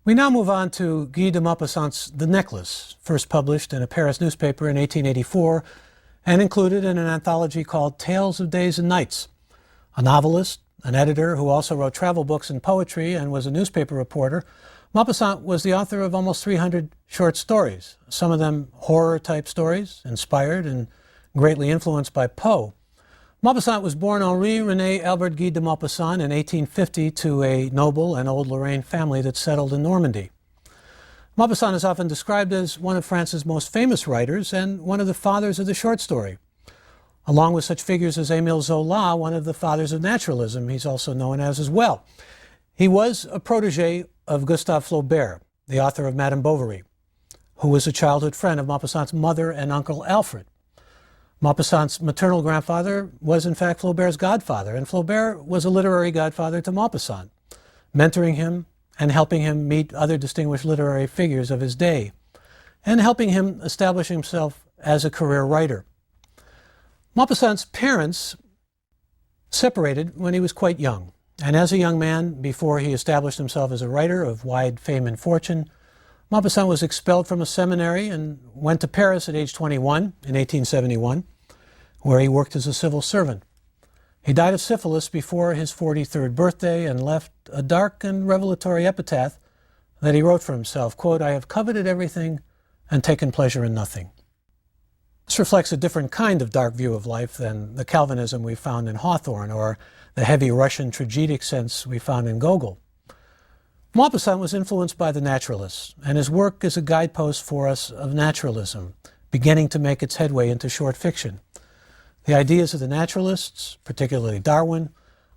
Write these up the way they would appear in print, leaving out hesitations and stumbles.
We now move on to Guy de Maupassant's The Necklace, first published in a Paris newspaper in 1884 and included in an anthology called Tales of Days and Nights. A novelist, an editor who also wrote travel books and poetry and was a newspaper reporter, Maupassant was the author of almost 300 short stories, some of them horror-type stories, inspired and greatly influenced by Poe. Maupassant was born Henri-René Albert Guy de Maupassant in 1850 to a noble and old Lorraine family that settled in Normandy. Maupassant is often described as one of France's most famous writers and one of the fathers of the short story. Along with such figures as Émile Zola, one of the fathers of naturalism, he's also known as well. He was a protege of Gustave Flaubert, the author of Madame Bovary, who was a childhood friend of Maupassant's mother and uncle Alfred. Maupassant's maternal grandfather was in fact Flaubert's godfather, and Flaubert was a literary godfather to Maupassant, mentoring him and helping him meet other distinguished literary figures of his day, and helping him establish himself as a career writer. Maupassant's parents separated when he was quite young, and as a young man, before he established himself as a writer of wide fame and fortune, Maupassant was expelled from a seminary and went to Paris at age 21 in 1871, where he worked as a civil servant. He died of syphilis before his 43rd birthday and left a dark and revelatory epitaph that he wrote for himself, quote, "I have coveted everything and taken pleasure in nothing." This reflects a different kind of dark view of life than the Calvinism we found in Hawthorne or the heavy Russian tragic sense we found in Gogol. Maupassant was influenced by the naturalists, and his work is a guidepost for us of naturalism, beginning to make its headway into short fiction. The ideas of the naturalists, particularly Darwin,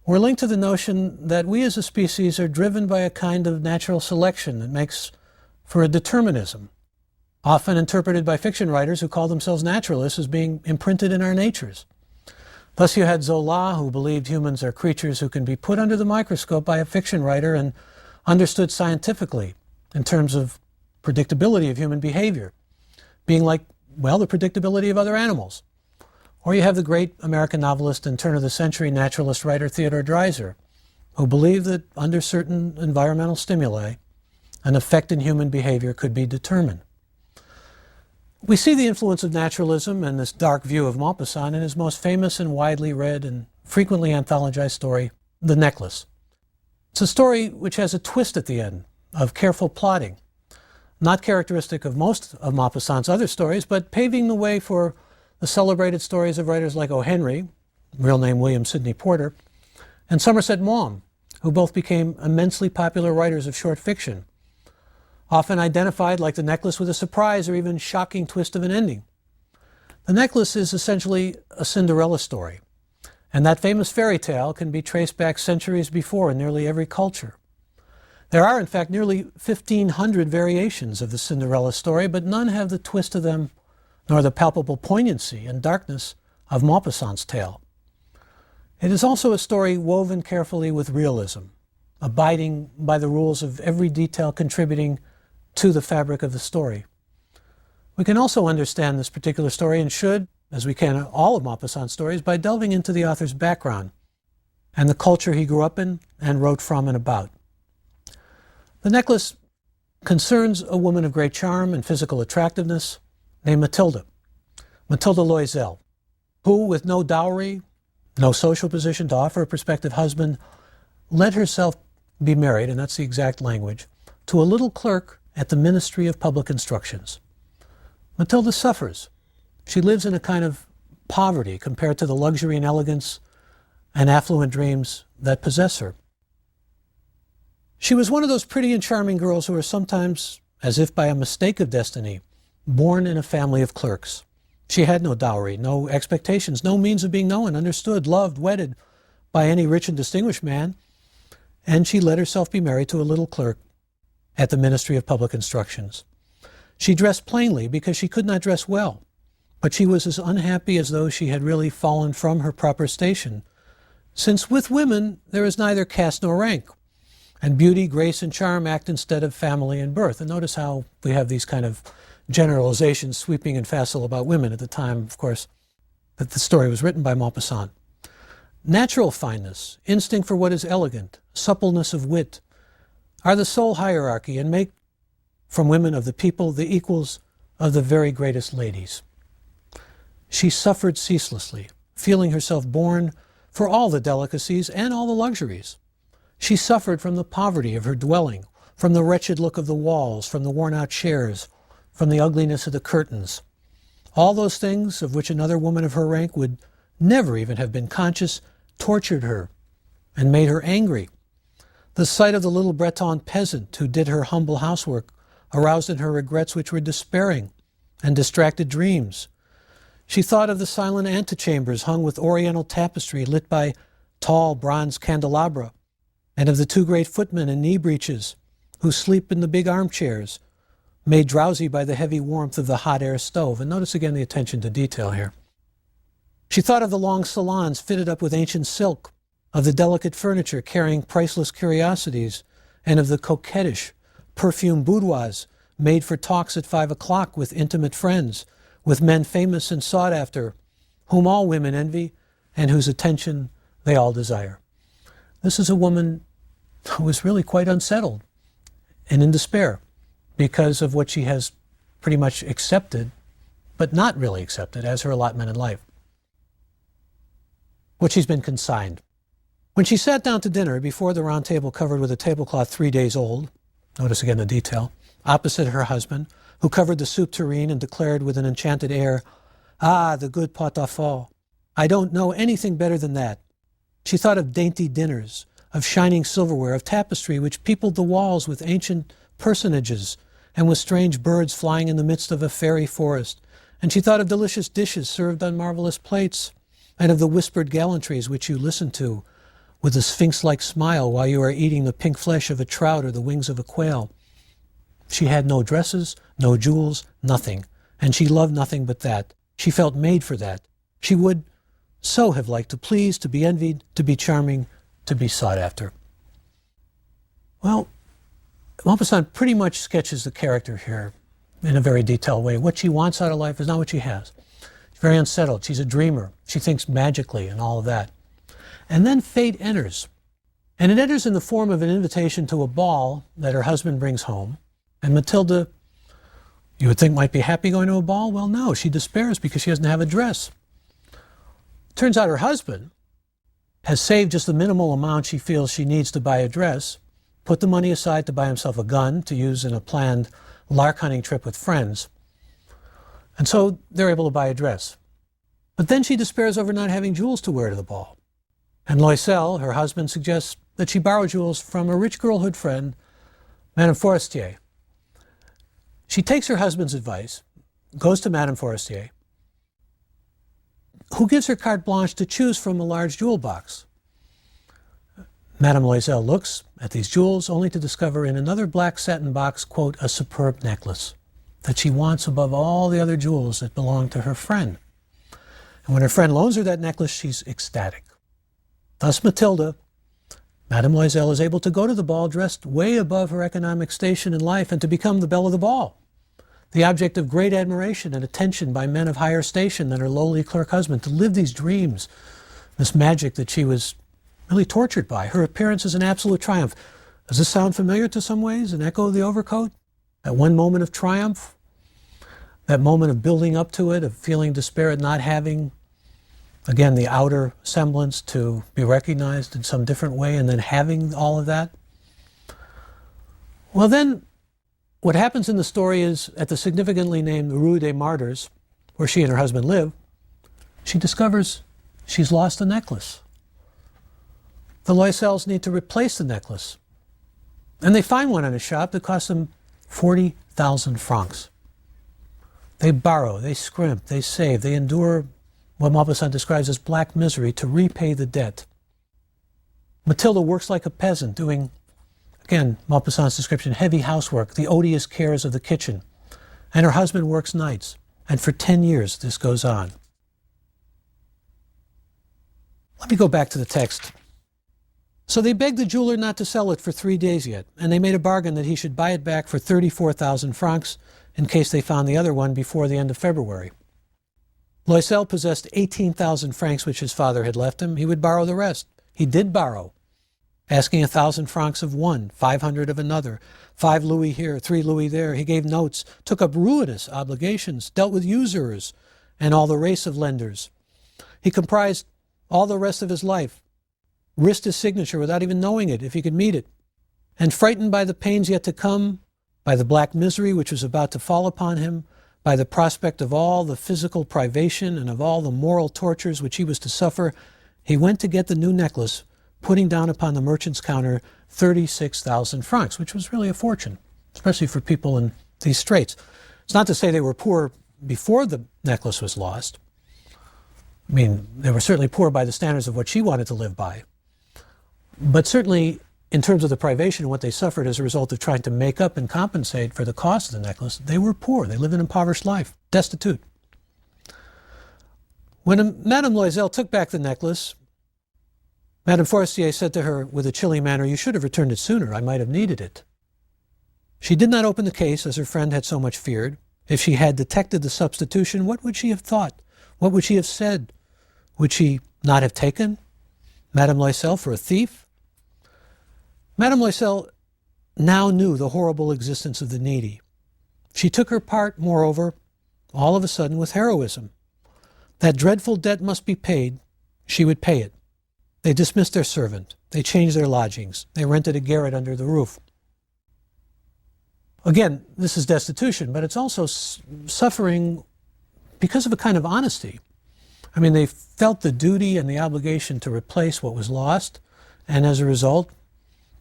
were linked to the notion that we as a species are driven by a kind of natural selection that makes for a determinism, often interpreted by fiction writers who call themselves naturalists as being imprinted in our natures. Thus you had Zola, who believed humans are creatures who can be put under the microscope by a fiction writer and understood scientifically in terms of predictability of human behavior, being like, well, the predictability of other animals. Or you have the great American novelist and turn-of-the-century naturalist writer Theodore Dreiser, who believed that under certain environmental stimuli, an effect in human behavior could be determined. We see the influence of naturalism and this dark view of Maupassant in his most famous and widely read and frequently anthologized story, The Necklace. It's a story which has a twist at the end of careful plotting, not characteristic of most of Maupassant's other stories, but paving the way for the celebrated stories of writers like O. Henry, real name William Sidney Porter, and Somerset Maugham, who both became immensely popular writers of short fiction, often identified like The Necklace with a surprise or even shocking twist of an ending. The Necklace is essentially a Cinderella story, and that famous fairy tale can be traced back centuries before in nearly every culture. There are, in fact, nearly 1,500 variations of the Cinderella story, but none have the twist of them nor the palpable poignancy and darkness of Maupassant's tale. It is also a story woven carefully with realism, abiding by the rules of every detail contributing to the fabric of the story. We can also understand this particular story, and should, as we can all of Maupassant's stories, by delving into the author's background and the culture he grew up in and wrote from and about. The Necklace concerns a woman of great charm and physical attractiveness named Matilda Loisel, who, with no dowry, no social position to offer a prospective husband, let herself be married, and that's the exact language, to a little clerk at the Ministry of Public Instructions. Matilda suffers. She lives in a kind of poverty compared to the luxury and elegance and affluent dreams that possess her. She was one of those pretty and charming girls who are sometimes, as if by a mistake of destiny, born in a family of clerks. She had no dowry, no expectations, no means of being known, understood, loved, wedded by any rich and distinguished man, and she let herself be married to a little clerk at the Ministry of Public Instructions. She dressed plainly because she could not dress well, but she was as unhappy as though she had really fallen from her proper station, since with women there is neither caste nor rank, and beauty, grace, and charm act instead of family and birth. And notice how we have these kind of generalizations sweeping and facile about women at the time, of course, that the story was written by Maupassant. Natural fineness, instinct for what is elegant, suppleness of wit, are the sole hierarchy and make from women of the people the equals of the very greatest ladies. She suffered ceaselessly, feeling herself born for all the delicacies and all the luxuries. She suffered from the poverty of her dwelling, from the wretched look of the walls, from the worn-out chairs, from the ugliness of the curtains. All those things of which another woman of her rank would never even have been conscious tortured her and made her angry. The sight of the little Breton peasant who did her humble housework aroused in her regrets which were despairing and distracted dreams. She thought of the silent antechambers hung with oriental tapestry lit by tall bronze candelabra, and of the two great footmen in knee breeches who sleep in the big armchairs, made drowsy by the heavy warmth of the hot air stove. And notice again the attention to detail here. She thought of the long salons fitted up with ancient silk, of the delicate furniture carrying priceless curiosities, and of the coquettish, perfumed boudoirs made for talks at 5 o'clock with intimate friends, with men famous and sought after, whom all women envy and whose attention they all desire. This is a woman who was really quite unsettled and in despair because of what she has pretty much accepted, but not really accepted, as her allotment in life, what she's been consigned. When she sat down to dinner before the round table covered with a tablecloth 3 days old, notice again the detail, opposite her husband, who covered the soup tureen and declared with an enchanted air, "Ah, the good pot-au-feu. I don't know anything better than that." She thought of dainty dinners, of shining silverware, of tapestry which peopled the walls with ancient personages and with strange birds flying in the midst of a fairy forest. And she thought of delicious dishes served on marvelous plates, and of the whispered gallantries which you listen to with a sphinx-like smile while you are eating the pink flesh of a trout or the wings of a quail. She had no dresses, no jewels, nothing, and she loved nothing but that. She felt made for that. She would so have liked to please, to be envied, to be charming, to be sought after. Well, Maupassant pretty much sketches the character here in a very detailed way. What she wants out of life is not what she has. She's very unsettled. She's a dreamer. She thinks magically and all of that. And then fate enters. And it enters in the form of an invitation to a ball that her husband brings home. And Matilda, you would think, might be happy going to a ball. Well, no, she despairs because she doesn't have a dress. Turns out her husband has saved just the minimal amount she feels she needs to buy a dress, put the money aside to buy himself a gun to use in a planned lark hunting trip with friends. And so they're able to buy a dress. But then she despairs over not having jewels to wear to the ball. And Loisel, her husband, suggests that she borrow jewels from a rich girlhood friend, Madame Forestier. She takes her husband's advice, goes to Madame Forestier, who gives her carte blanche to choose from a large jewel box. Madame Loisel looks at these jewels only to discover in another black satin box, quote, a superb necklace that she wants above all the other jewels that belong to her friend. And when her friend loans her that necklace, she's ecstatic. Thus Matilda, Madame Loisel, is able to go to the ball dressed way above her economic station in life and to become the belle of the ball, the object of great admiration and attention by men of higher station than her lowly clerk husband, to live these dreams, this magic that she was really tortured by. Her appearance is an absolute triumph. Does this sound familiar to some ways? An echo of the overcoat? That one moment of triumph? That moment of building up to it, of feeling despair at not having, again, the outer semblance to be recognized in some different way, and then having all of that? Well, then, what happens in the story is, at the significantly named Rue des Martyrs, where she and her husband live, she discovers she's lost a necklace. The Loisels need to replace the necklace. And they find one in a shop that costs them 40,000 francs. They borrow, they scrimp, they save, they endure what Maupassant describes as black misery to repay the debt. Matilda works like a peasant, doing, again, Maupassant's description, heavy housework, the odious cares of the kitchen. And her husband works nights. And for 10 years, this goes on. Let me go back to the text. So they begged the jeweler not to sell it for 3 days yet, and they made a bargain that he should buy it back for 34,000 francs in case they found the other one before the end of February. Loisel possessed 18,000 francs which his father had left him. He would borrow the rest. He did borrow. asking 1,000 francs of one, 500 of another, 5 louis here, 3 louis there. He gave notes, took up ruinous obligations, dealt with usurers and all the race of lenders. He comprised all the rest of his life, risked his signature without even knowing it if he could meet it, and frightened by the pains yet to come, by the black misery which was about to fall upon him, by the prospect of all the physical privation and of all the moral tortures which he was to suffer, he went to get the new necklace, putting down upon the merchant's counter 36,000 francs, which was really a fortune, especially for people in these straits. It's not to say they were poor before the necklace was lost. I mean, they were certainly poor by the standards of what she wanted to live by. But certainly, in terms of the privation and what they suffered as a result of trying to make up and compensate for the cost of the necklace, they were poor. They lived an impoverished life, destitute. When Madame Loisel took back the necklace, Madame Forestier said to her with a chilly manner, "You should have returned it sooner. I might have needed it." She did not open the case, as her friend had so much feared. If she had detected the substitution, what would she have thought? What would she have said? Would she not have taken Madame Loisel for a thief? Madame Loisel now knew the horrible existence of the needy. She took her part, moreover, all of a sudden with heroism. That dreadful debt must be paid. She would pay it. They dismissed their servant. They changed their lodgings. They rented a garret under the roof. Again, this is destitution, but it's also suffering because of a kind of honesty. I mean, they felt the duty and the obligation to replace what was lost, and as a result,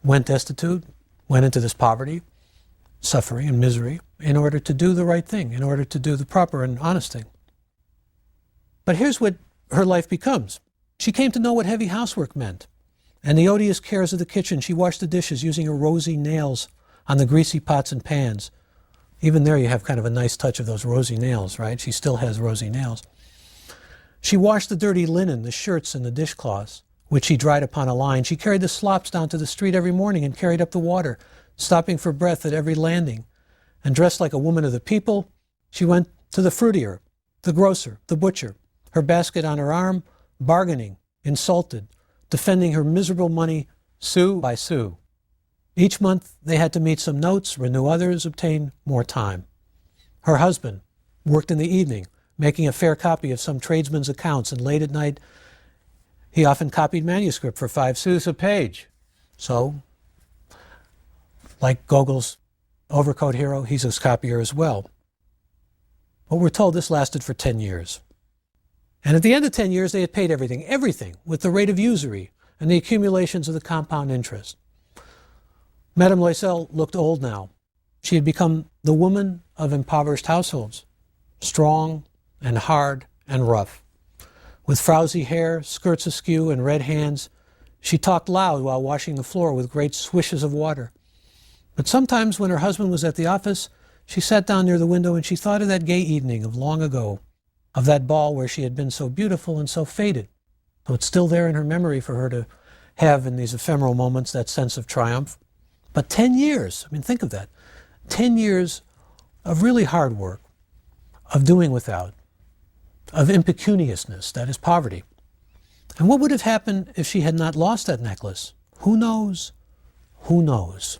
went destitute, went into this poverty, suffering, and misery in order to do the right thing, in order to do the proper and honest thing. But here's what her life becomes. She came to know what heavy housework meant, and the odious cares of the kitchen. She washed the dishes using her rosy nails on the greasy pots and pans. Even there you have kind of a nice touch of those rosy nails, right? She still has rosy nails. She washed the dirty linen, the shirts, and the dishcloths, which she dried upon a line. She carried the slops down to the street every morning and carried up the water, stopping for breath at every landing. And dressed like a woman of the people, she went to the fruitier, the grocer, the butcher, her basket on her arm, bargaining, insulted, defending her miserable money sou by sou. Each month they had to meet some notes, renew others, obtain more time. Her husband worked in the evening, making a fair copy of some tradesman's accounts, and late at night he often copied manuscript for 5 sous a page. So, like Gogol's overcoat hero, he's a copier as well. But we're told this lasted for 10 years. And at the end of 10 years, they had paid everything, with the rate of usury and the accumulations of the compound interest. Madame Loisel looked old now. She had become the woman of impoverished households, strong and hard and rough. With frowsy hair, skirts askew, and red hands, she talked loud while washing the floor with great swishes of water. But sometimes when her husband was at the office, she sat down near the window and she thought of that gay evening of long ago, of that ball where she had been so beautiful and so faded. So it's still there in her memory for her to have in these ephemeral moments that sense of triumph. But 10 years, I mean, think of that. 10 years of really hard work, of doing without, of impecuniousness, that is poverty. And what would have happened if she had not lost that necklace? Who knows? Who knows?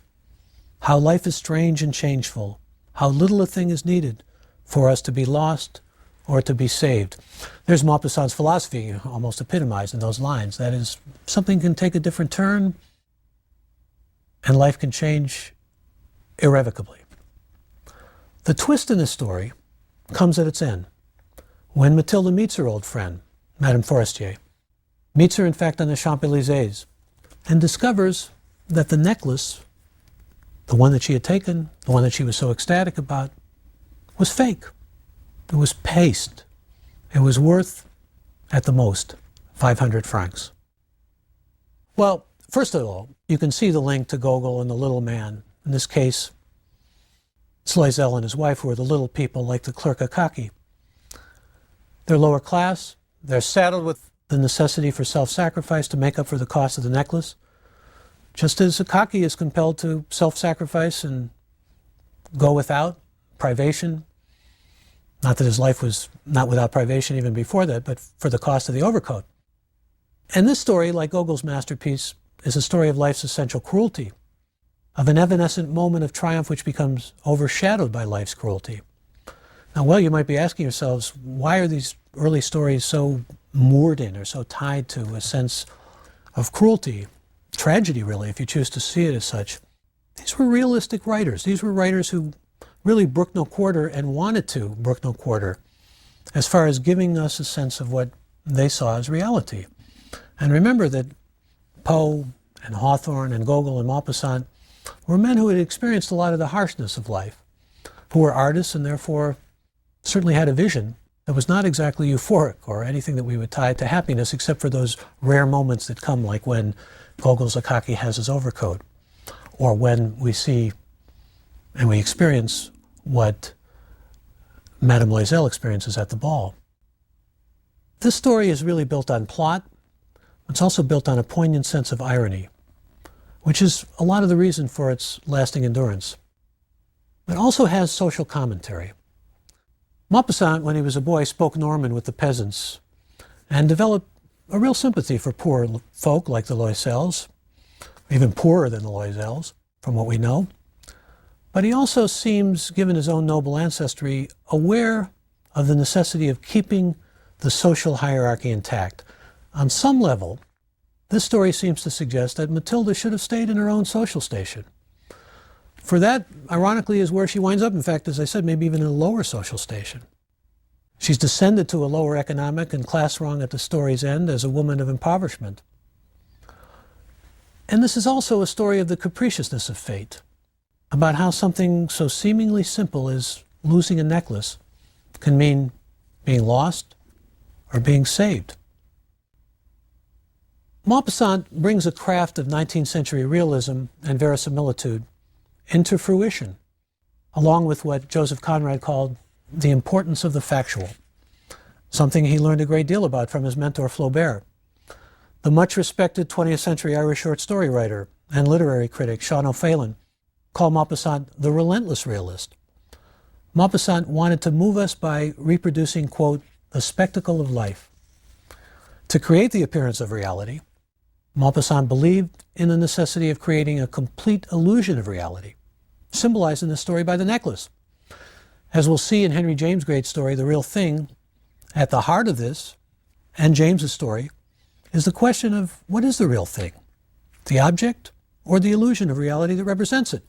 How life is strange and changeful, how little a thing is needed for us to be lost or to be saved. There's Maupassant's philosophy almost epitomized in those lines. That is, something can take a different turn and life can change irrevocably. The twist in this story comes at its end, when Mathilde meets her old friend, Madame Forestier, meets her in fact on the Champs-Élysées, and discovers that the necklace, the one that she had taken, the one that she was so ecstatic about, was fake. It was paste. It was worth, at the most, 500 francs. Well, first of all, you can see the link to Gogol and the little man. In this case, it's Loisel and his wife who are the little people like the clerk Akaki. They're lower class. They're saddled with the necessity for self-sacrifice to make up for the cost of the necklace, just as Akaki is compelled to self-sacrifice and go without privation. Not that his life was not without privation even before that, but for the cost of the overcoat. And this story, like Gogol's masterpiece, is a story of life's essential cruelty, of an evanescent moment of triumph which becomes overshadowed by life's cruelty. Now, well, you might be asking yourselves, why are these early stories so moored in or so tied to a sense of cruelty, tragedy really, if you choose to see it as such? These were realistic writers. These were writers who really brooked no quarter and wanted to brook no quarter as far as giving us a sense of what they saw as reality. And remember that Poe and Hawthorne and Gogol and Maupassant were men who had experienced a lot of the harshness of life, who were artists and therefore certainly had a vision that was not exactly euphoric or anything that we would tie to happiness, except for those rare moments that come, like when Gogol's Akaki has his overcoat, or when we see and we experience what Madame Loisel experiences at the ball. This story is really built on plot. It's also built on a poignant sense of irony, which is a lot of the reason for its lasting endurance. It also has social commentary. Maupassant, when he was a boy, spoke Norman with the peasants and developed a real sympathy for poor folk like the Loisels, even poorer than the Loisels, from what we know. But he also seems, given his own noble ancestry, aware of the necessity of keeping the social hierarchy intact. On some level, this story seems to suggest that Matilda should have stayed in her own social station. For that, ironically, is where she winds up, in fact, as I said, maybe even in a lower social station. She's descended to a lower economic and class rung at the story's end as a woman of impoverishment. And this is also a story of the capriciousness of fate, about how something so seemingly simple as losing a necklace can mean being lost or being saved. Maupassant brings a craft of 19th century realism and verisimilitude into fruition, along with what Joseph Conrad called the importance of the factual, something he learned a great deal about from his mentor Flaubert. The much respected 20th century Irish short story writer and literary critic Sean O'Phelan called Maupassant the relentless realist. Maupassant wanted to move us by reproducing, quote, the spectacle of life. To create the appearance of reality, Maupassant believed in the necessity of creating a complete illusion of reality, symbolized in this story by the necklace. As we'll see in Henry James' great story, The Real Thing, at the heart of this, and James's story, is the question of what is the real thing? The object or the illusion of reality that represents it?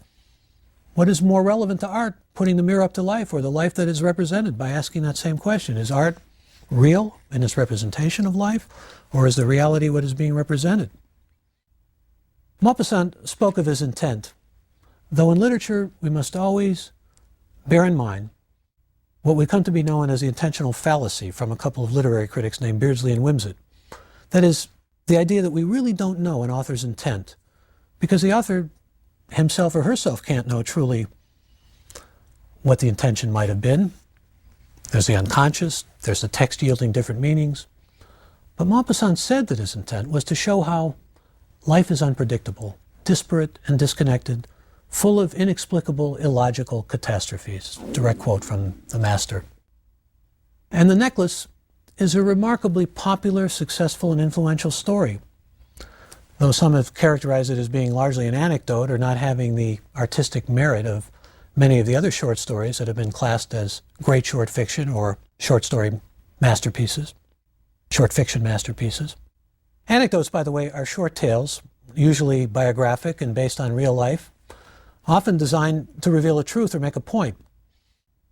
What is more relevant to art, putting the mirror up to life, or the life that is represented by asking that same question? Is art real in its representation of life, or is the reality what is being represented? Maupassant spoke of his intent, though in literature we must always bear in mind what would come to be known as the intentional fallacy from a couple of literary critics named Beardsley and Wimsatt. That is, the idea that we really don't know an author's intent, because the author himself or herself can't know truly what the intention might have been. There's the unconscious, there's the text yielding different meanings. But Maupassant said that his intent was to show how life is unpredictable, disparate and disconnected, full of inexplicable, illogical catastrophes. Direct quote from the master. And The Necklace is a remarkably popular, successful, and influential story. Though some have characterized it as being largely an anecdote or not having the artistic merit of many of the other short stories that have been classed as great short fiction or short story masterpieces, short fiction masterpieces. Anecdotes, by the way, are short tales, usually biographic and based on real life, often designed to reveal a truth or make a point.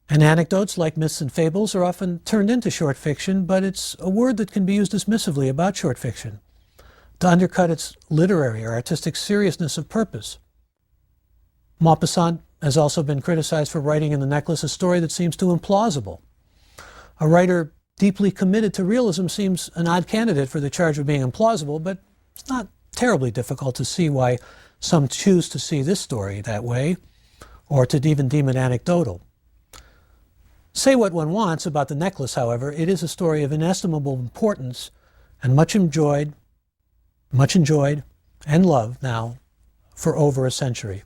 And anecdotes, like myths and fables, are often turned into short fiction, but it's a word that can be used dismissively about short fiction, to undercut its literary or artistic seriousness of purpose. Maupassant has also been criticized for writing in The Necklace a story that seems too implausible. A writer deeply committed to realism seems an odd candidate for the charge of being implausible, but it's not terribly difficult to see why some choose to see this story that way, or to even deem it anecdotal. Say what one wants about The Necklace, however, it is a story of inestimable importance and much enjoyed and loved now for over a century.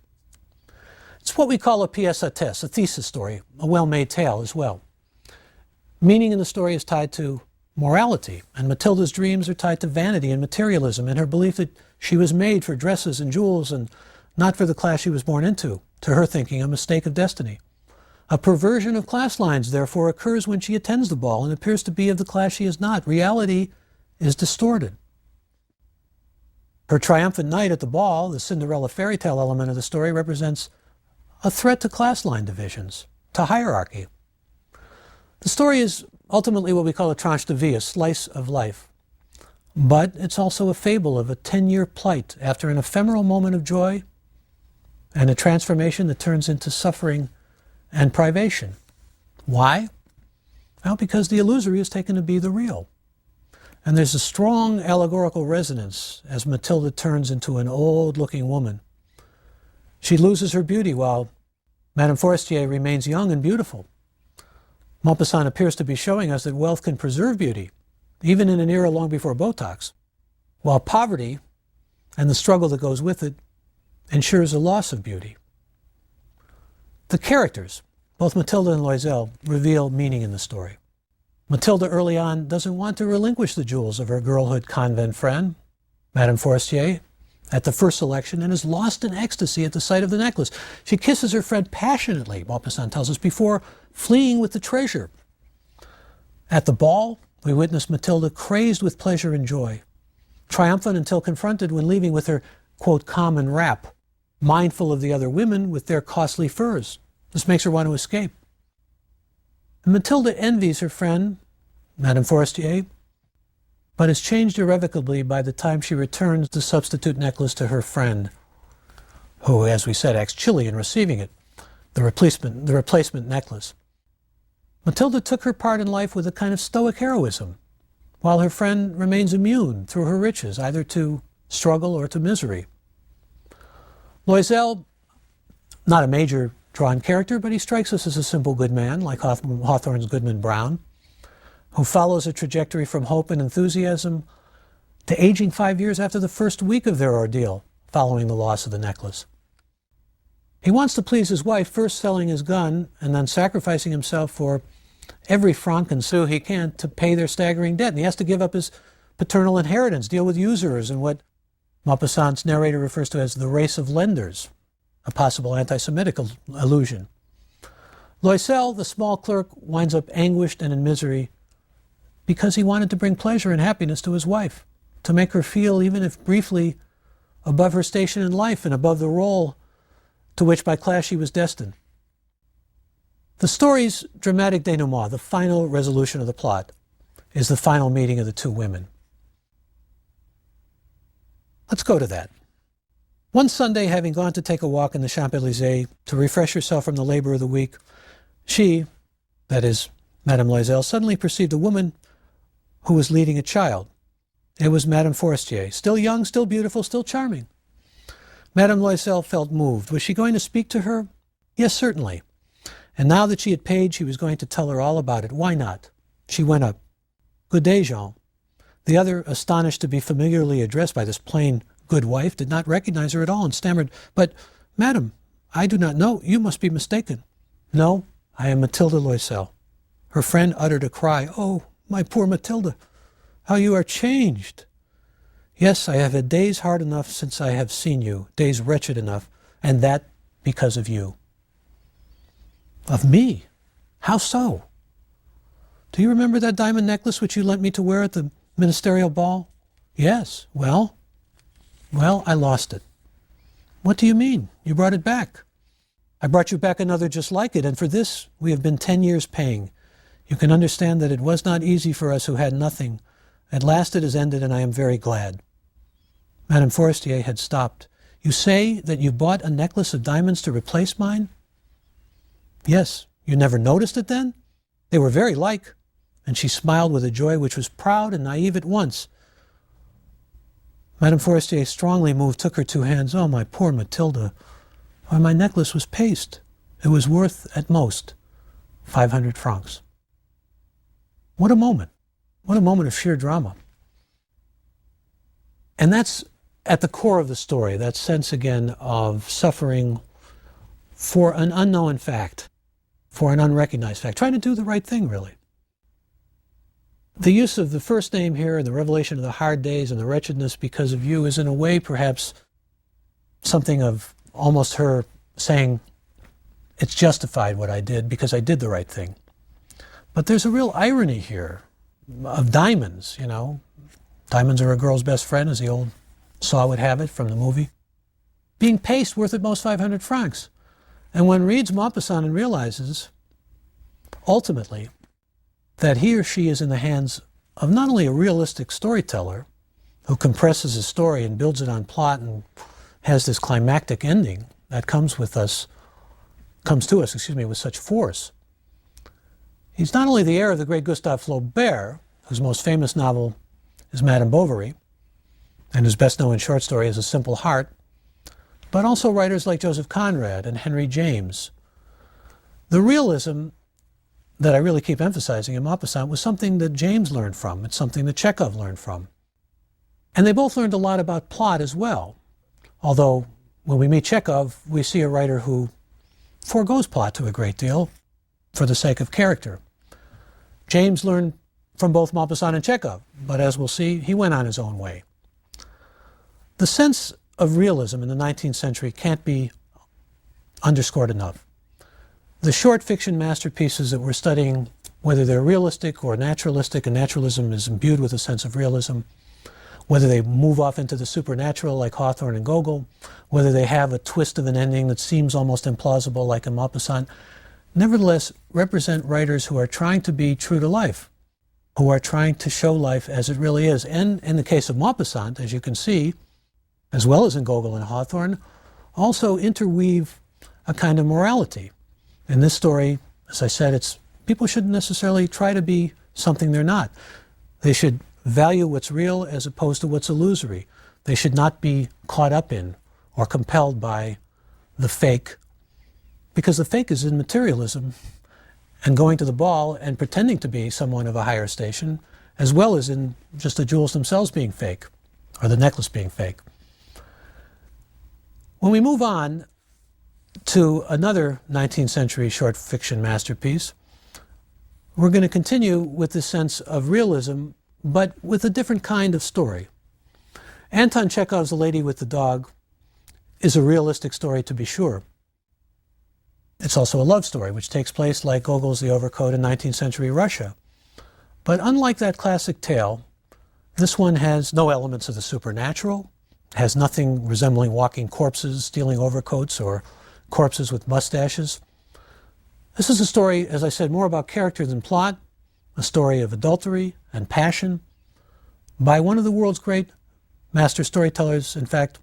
It's what we call a pièce à thèse, a thesis story, a well-made tale as well. Meaning in the story is tied to morality, and Matilda's dreams are tied to vanity and materialism and her belief that she was made for dresses and jewels and not for the class she was born into, to her thinking a mistake of destiny. A perversion of class lines, therefore, occurs when she attends the ball and appears to be of the class she is not. Reality is distorted. Her triumphant night at the ball, the Cinderella fairy tale element of the story, represents a threat to class line divisions, to hierarchy. The story is ultimately what we call a tranche de vie, a slice of life. But it's also a fable of a 10-year plight after an ephemeral moment of joy and a transformation that turns into suffering and privation. Why? Well, because the illusory is taken to be the real. And there's a strong allegorical resonance as Matilda turns into an old-looking woman. She loses her beauty while Madame Forestier remains young and beautiful. Maupassant appears to be showing us that wealth can preserve beauty, even in an era long before Botox, while poverty and the struggle that goes with it ensures a loss of beauty. The characters, both Matilda and Loisel, reveal meaning in the story. Matilda early on doesn't want to relinquish the jewels of her girlhood convent friend, Madame Forestier, at the first selection, and is lost in ecstasy at the sight of the necklace. She kisses her friend passionately, Maupassant tells us, before fleeing with the treasure. At the ball, we witness Matilda crazed with pleasure and joy, triumphant until confronted when leaving with her, quote, common wrap, mindful of the other women with their costly furs. This makes her want to escape. And Matilda envies her friend, Madame Forestier, but is changed irrevocably by the time she returns the substitute necklace to her friend, who, as we said, acts chilly in receiving it, the replacement necklace. Matilda took her part in life with a kind of stoic heroism, while her friend remains immune through her riches, either to struggle or to misery. Loisel, not a major drawn character, but he strikes us as a simple good man, like Hawthorne's Goodman Brown, who follows a trajectory from hope and enthusiasm to aging 5 years after the first week of their ordeal, following the loss of the necklace. He wants to please his wife, first selling his gun and then sacrificing himself for every franc and sou he can to pay their staggering debt. And he has to give up his paternal inheritance, deal with usurers and what Maupassant's narrator refers to as the race of lenders, a possible anti-Semitic allusion. Loisel, the small clerk, winds up anguished and in misery because he wanted to bring pleasure and happiness to his wife, to make her feel, even if briefly, above her station in life and above the role to which by class she was destined. The story's dramatic denouement, the final resolution of the plot, is the final meeting of the two women. Let's go to that. One Sunday, having gone to take a walk in the Champs-Élysées to refresh herself from the labor of the week, she, that is, Madame Loisel, suddenly perceived a woman who was leading a child. It was Madame Forestier, still young, still beautiful, still charming. Madame Loisel felt moved. Was she going to speak to her? Yes, certainly. And now that she had paid, she was going to tell her all about it. Why not? She went up. Good day, Jean. The other, astonished to be familiarly addressed by this plain good wife, did not recognize her at all and stammered, But, Madame, I do not know. You must be mistaken. No, I am Matilda Loisel. Her friend uttered a cry. Oh, my poor Matilda, how you are changed. Yes, I have had days hard enough since I have seen you, days wretched enough, and that because of you. Of me? How so? Do you remember that diamond necklace which you lent me to wear at the ministerial ball? Yes. Well, I lost it. What do you mean? You brought it back. I brought you back another just like it, and for this we have been 10 years paying. You can understand that it was not easy for us who had nothing. At last it has ended, and I am very glad. Madame Forestier had stopped. You say that you bought a necklace of diamonds to replace mine? Yes. You never noticed it then? They were very like. And she smiled with a joy which was proud and naive at once. Madame Forestier, strongly moved, took her two hands. Oh, my poor Matilda. Why, my necklace was paste. It was worth, at most, 500 francs. What a moment. What a moment of sheer drama. And that's at the core of the story, that sense again of suffering for an unknown fact, for an unrecognized fact, trying to do the right thing, really. The use of the first name here and the revelation of the hard days and the wretchedness because of you is in a way perhaps something of almost her saying, it's justified what I did because I did the right thing. But there's a real irony here of diamonds, you know. Diamonds are a girl's best friend, as the old saw would have it from the movie. Being paste worth at most 500 francs. And one reads Maupassant and realizes, ultimately, that he or she is in the hands of not only a realistic storyteller who compresses his story and builds it on plot and has this climactic ending that comes to us, with such force. He's not only the heir of the great Gustave Flaubert, whose most famous novel is Madame Bovary, and whose best-known short story is A Simple Heart, but also writers like Joseph Conrad and Henry James. The realism that I really keep emphasizing in Maupassant was something that James learned from. It's something that Chekhov learned from. And they both learned a lot about plot as well. Although, when we meet Chekhov, we see a writer who forgoes plot to a great deal for the sake of character. James learned from both Maupassant and Chekhov, but as we'll see, he went on his own way. The sense of realism in the 19th century can't be underscored enough. The short fiction masterpieces that we're studying, whether they're realistic or naturalistic, and naturalism is imbued with a sense of realism, whether they move off into the supernatural like Hawthorne and Gogol, whether they have a twist of an ending that seems almost implausible like in Maupassant, nevertheless represent writers who are trying to be true to life, who are trying to show life as it really is. And in the case of Maupassant, as you can see, as well as in Gogol and Hawthorne, also interweave a kind of morality. In this story, as I said, people shouldn't necessarily try to be something they're not. They should value what's real as opposed to what's illusory. They should not be caught up in or compelled by the fake, because the fake is in materialism and going to the ball and pretending to be someone of a higher station, as well as in just the jewels themselves being fake, or the necklace being fake. When we move on to another 19th century short fiction masterpiece, we're going to continue with this sense of realism, but with a different kind of story. Anton Chekhov's The Lady with the Dog is a realistic story, to be sure. It's also a love story, which takes place, like Gogol's The Overcoat, in 19th century Russia. But unlike that classic tale, this one has no elements of the supernatural, has nothing resembling walking corpses, stealing overcoats, or corpses with mustaches. This is a story, as I said, more about character than plot, a story of adultery and passion by one of the world's great master storytellers, in fact,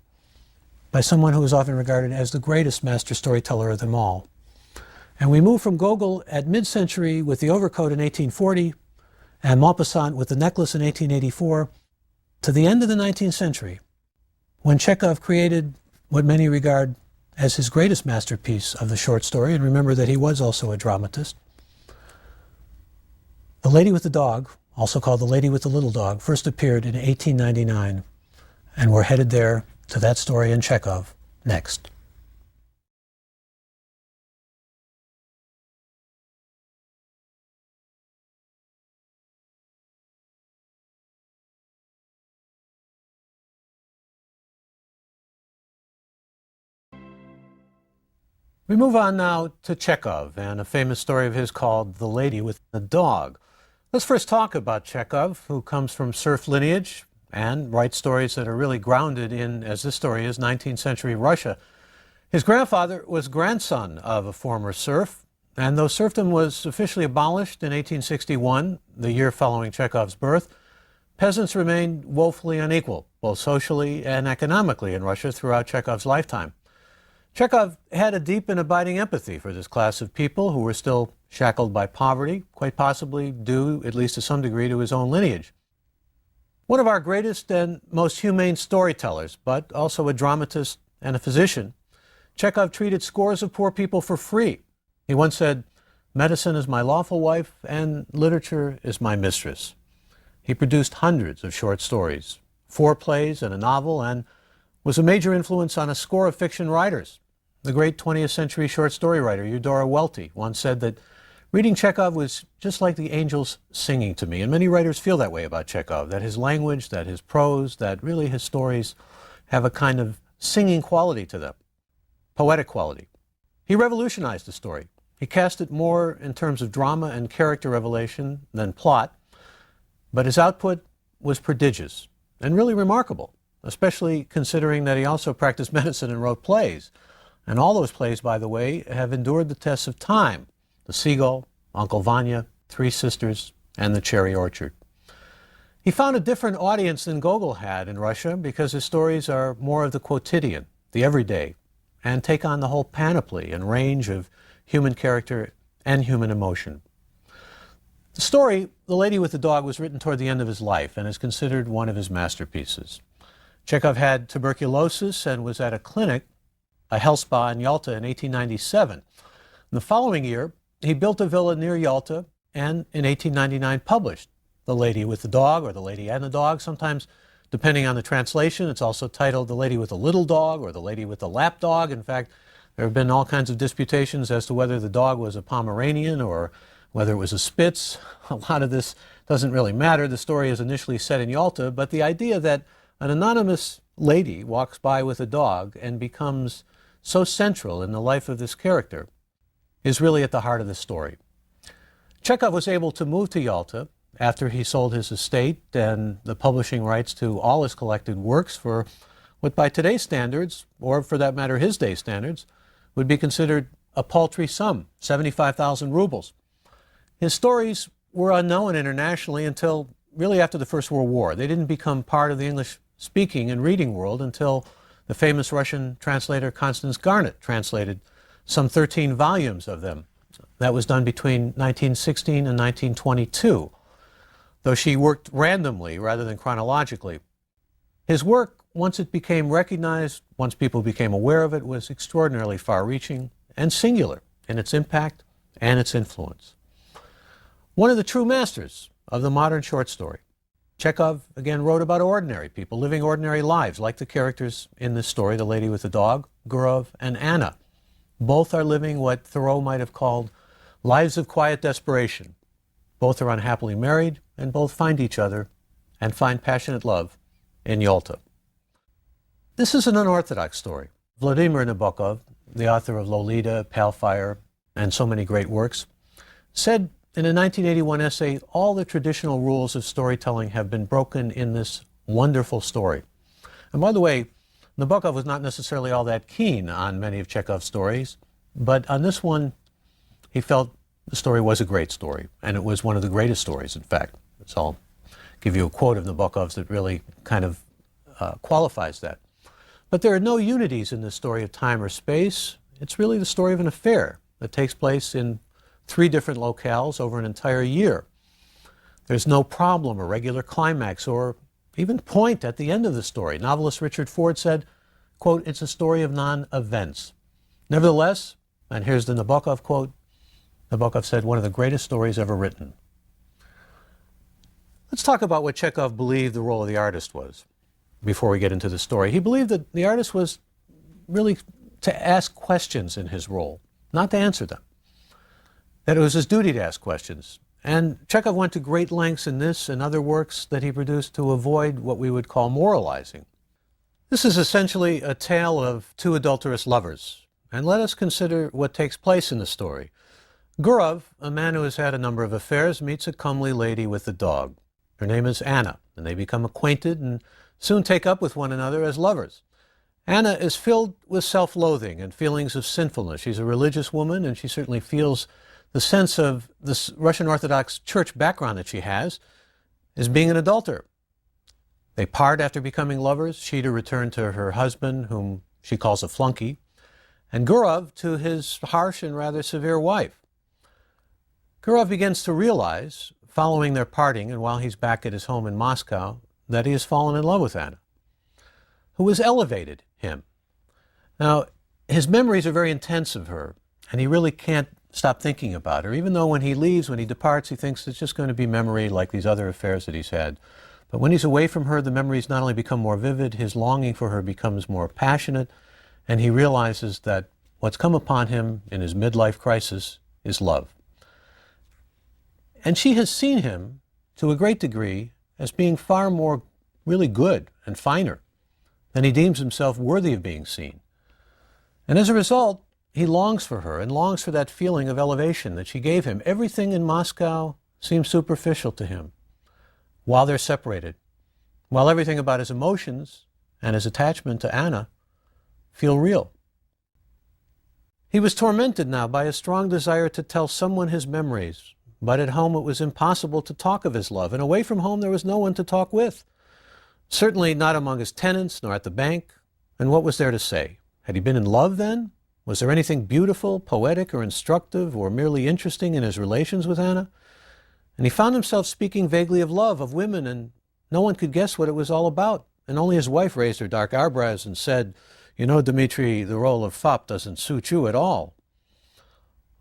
by someone who is often regarded as the greatest master storyteller of them all. And we move from Gogol at mid-century with The Overcoat in 1840 and Maupassant with The Necklace in 1884 to the end of the 19th century, when Chekhov created what many regard as his greatest masterpiece of the short story, and remember that he was also a dramatist. The Lady with the Dog, also called The Lady with the Little Dog, first appeared in 1899, and we're headed there to that story in Chekhov next. We move on now to Chekhov and a famous story of his called The Lady with the Dog. Let's first talk about Chekhov, who comes from serf lineage and writes stories that are really grounded in, as this story is, 19th century Russia. His grandfather was grandson of a former serf, and though serfdom was officially abolished in 1861, the year following Chekhov's birth, peasants remained woefully unequal, both socially and economically in Russia throughout Chekhov's lifetime. Chekhov had a deep and abiding empathy for this class of people who were still shackled by poverty, quite possibly due, at least to some degree, to his own lineage. One of our greatest and most humane storytellers, but also a dramatist and a physician, Chekhov treated scores of poor people for free. He once said, "Medicine is my lawful wife and literature is my mistress." He produced hundreds of short stories, 4 plays and a novel, and was a major influence on a score of fiction writers. The great 20th century short story writer Eudora Welty once said that Reading Chekhov was just like the angels singing to me, and many writers feel that way about Chekhov, that his language, that his prose, that really his stories have a kind of singing quality to them, poetic quality. He revolutionized the story. He cast it more in terms of drama and character revelation than plot, but his output was prodigious and really remarkable, especially considering that he also practiced medicine and wrote plays. And all those plays, by the way, have endured the test of time. The Seagull, Uncle Vanya, Three Sisters, and The Cherry Orchard. He found a different audience than Gogol had in Russia because his stories are more of the quotidian, the everyday, and take on the whole panoply and range of human character and human emotion. The story, The Lady with the Dog, was written toward the end of his life and is considered one of his masterpieces. Chekhov had tuberculosis and was at a clinic, a health spa in Yalta in 1897. In the following year, he built a villa near Yalta and in 1899 published The Lady with the Dog, or The Lady and the Dog. Sometimes, depending on the translation, it's also titled The Lady with a Little Dog or The Lady with the Lap Dog. In fact, there have been all kinds of disputations as to whether the dog was a Pomeranian or whether it was a Spitz. A lot of this doesn't really matter. The story is initially set in Yalta, but the idea that an anonymous lady walks by with a dog and becomes so central in the life of this character is really at the heart of the story. Chekhov was able to move to Yalta after he sold his estate and the publishing rights to all his collected works for what by today's standards, or for that matter his day standards, would be considered a paltry sum, 75,000 rubles. His stories were unknown internationally until really after the First World War. They didn't become part of the English-speaking and reading world until the famous Russian translator Constance Garnett translated some 13 volumes of them. That was done between 1916 and 1922, though she worked randomly rather than chronologically. His work, once it became recognized, once people became aware of it, was extraordinarily far-reaching and singular in its impact and its influence. One of the true masters of the modern short story. Chekhov, again, wrote about ordinary people living ordinary lives, like the characters in this story, The Lady with the Dog, Gurov, and Anna. Both are living what Thoreau might have called lives of quiet desperation. Both are unhappily married, and both find each other and find passionate love in Yalta. This is an unorthodox story. Vladimir Nabokov, the author of Lolita, Pale Fire, and so many great works, said in a 1981 essay, all the traditional rules of storytelling have been broken in this wonderful story. And by the way, Nabokov was not necessarily all that keen on many of Chekhov's stories, but on this one, he felt the story was a great story, and it was one of the greatest stories, in fact. So I'll give you a quote of Nabokov's that really kind of qualifies that. But there are no unities in this story of time or space. It's really the story of an affair that takes place in 3 different locales over an entire year. There's no problem or regular climax or even point at the end of the story. Novelist Richard Ford said, quote, "It's a story of non-events." Nevertheless, and here's the Nabokov quote, Nabokov said, "One of the greatest stories ever written." Let's talk about what Chekhov believed the role of the artist was before we get into the story. He believed that the artist was really to ask questions in his role, not to answer them. That it was his duty to ask questions. And Chekhov went to great lengths in this and other works that he produced to avoid what we would call moralizing. This is essentially a tale of 2 adulterous lovers. And let us consider what takes place in the story. Gurov, a man who has had a number of affairs, meets a comely lady with a dog. Her name is Anna, and they become acquainted and soon take up with one another as lovers. Anna is filled with self-loathing and feelings of sinfulness. She's a religious woman, and she certainly feels the sense of this Russian Orthodox Church background that she has as being an adulterer. They part after becoming lovers, she to return to her husband, whom she calls a flunky, and Gurov to his harsh and rather severe wife. Gurov begins to realize, following their parting and while he's back at his home in Moscow, that he has fallen in love with Anna, who has elevated him. Now, his memories are very intense of her, and he really can't stop thinking about her, even though when he leaves, when he departs, he thinks it's just going to be memory like these other affairs that he's had. But when he's away from her, the memories not only become more vivid, his longing for her becomes more passionate, and he realizes that what's come upon him in his midlife crisis is love. And she has seen him, to a great degree, as being far more really good and finer than he deems himself worthy of being seen. And as a result, he longs for her and longs for that feeling of elevation that she gave him. Everything in Moscow seems superficial to him while they're separated, while everything about his emotions and his attachment to Anna feel real. He was tormented now by a strong desire to tell someone his memories, but at home it was impossible to talk of his love, and away from home there was no one to talk with. Certainly not among his tenants, nor at the bank. And what was there to say? Had he been in love then? Was there anything beautiful, poetic, or instructive, or merely interesting in his relations with Anna? And he found himself speaking vaguely of love, of women, and no one could guess what it was all about. And only his wife raised her dark eyebrows and said, "You know, Dmitri, the role of fop doesn't suit you at all."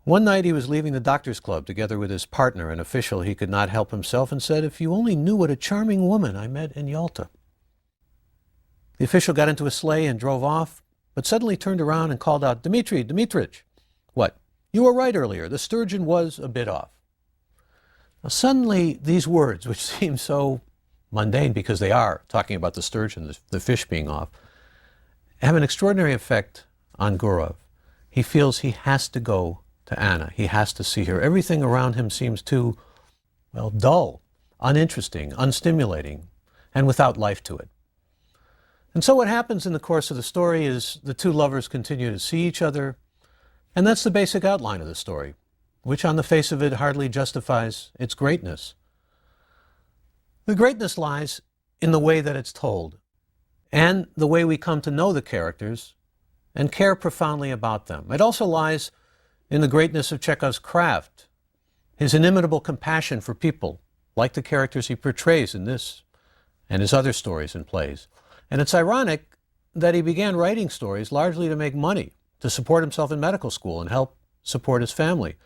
One night he was leaving the doctor's club together with his partner, an official he could not help himself, and said, "If you only knew what a charming woman I met in Yalta." The official got into a sleigh and drove off, but suddenly turned around and called out, "Dmitri, Dmitrich!" "What? You were right earlier. The sturgeon was a bit off." Now suddenly these words, which seem so mundane because they are, talking about the sturgeon, the fish being off, have an extraordinary effect on Gurov. He feels he has to go to Anna. He has to see her. Everything around him seems too, well, dull, uninteresting, unstimulating, and without life to it. And so what happens in the course of the story is the two lovers continue to see each other, and that's the basic outline of the story, which on the face of it hardly justifies its greatness. The greatness lies in the way that it's told, and the way we come to know the characters and care profoundly about them. It also lies in the greatness of Chekhov's craft, his inimitable compassion for people, like the characters he portrays in this and his other stories and plays. And it's ironic that he began writing stories largely to make money, to support himself in medical school and help support his family.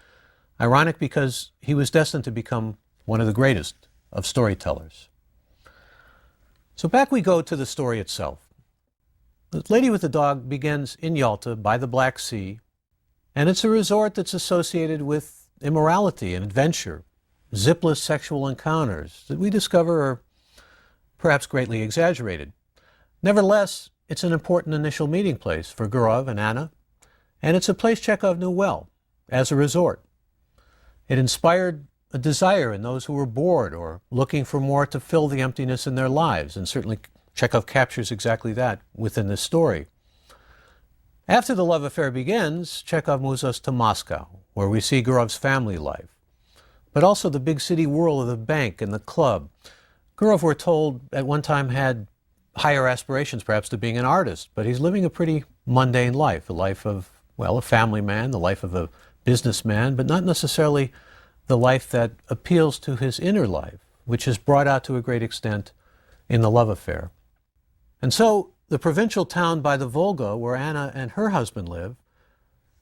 Ironic because he was destined to become one of the greatest of storytellers. So back we go to the story itself. The Lady with the Dog begins in Yalta by the Black Sea, and it's a resort that's associated with immorality and adventure, zipless sexual encounters that we discover are perhaps greatly exaggerated. Nevertheless, it's an important initial meeting place for Gurov and Anna, and it's a place Chekhov knew well as a resort. It inspired a desire in those who were bored or looking for more to fill the emptiness in their lives, and certainly Chekhov captures exactly that within this story. After the love affair begins, Chekhov moves us to Moscow, where we see Gurov's family life, but also the big city whirl of the bank and the club. Gurov, we're told, at one time had higher aspirations perhaps to being an artist, but he's living a pretty mundane life, a life of, well, a family man, the life of a businessman, but not necessarily the life that appeals to his inner life, which is brought out to a great extent in the love affair. And so the provincial town by the Volga, where Anna and her husband live,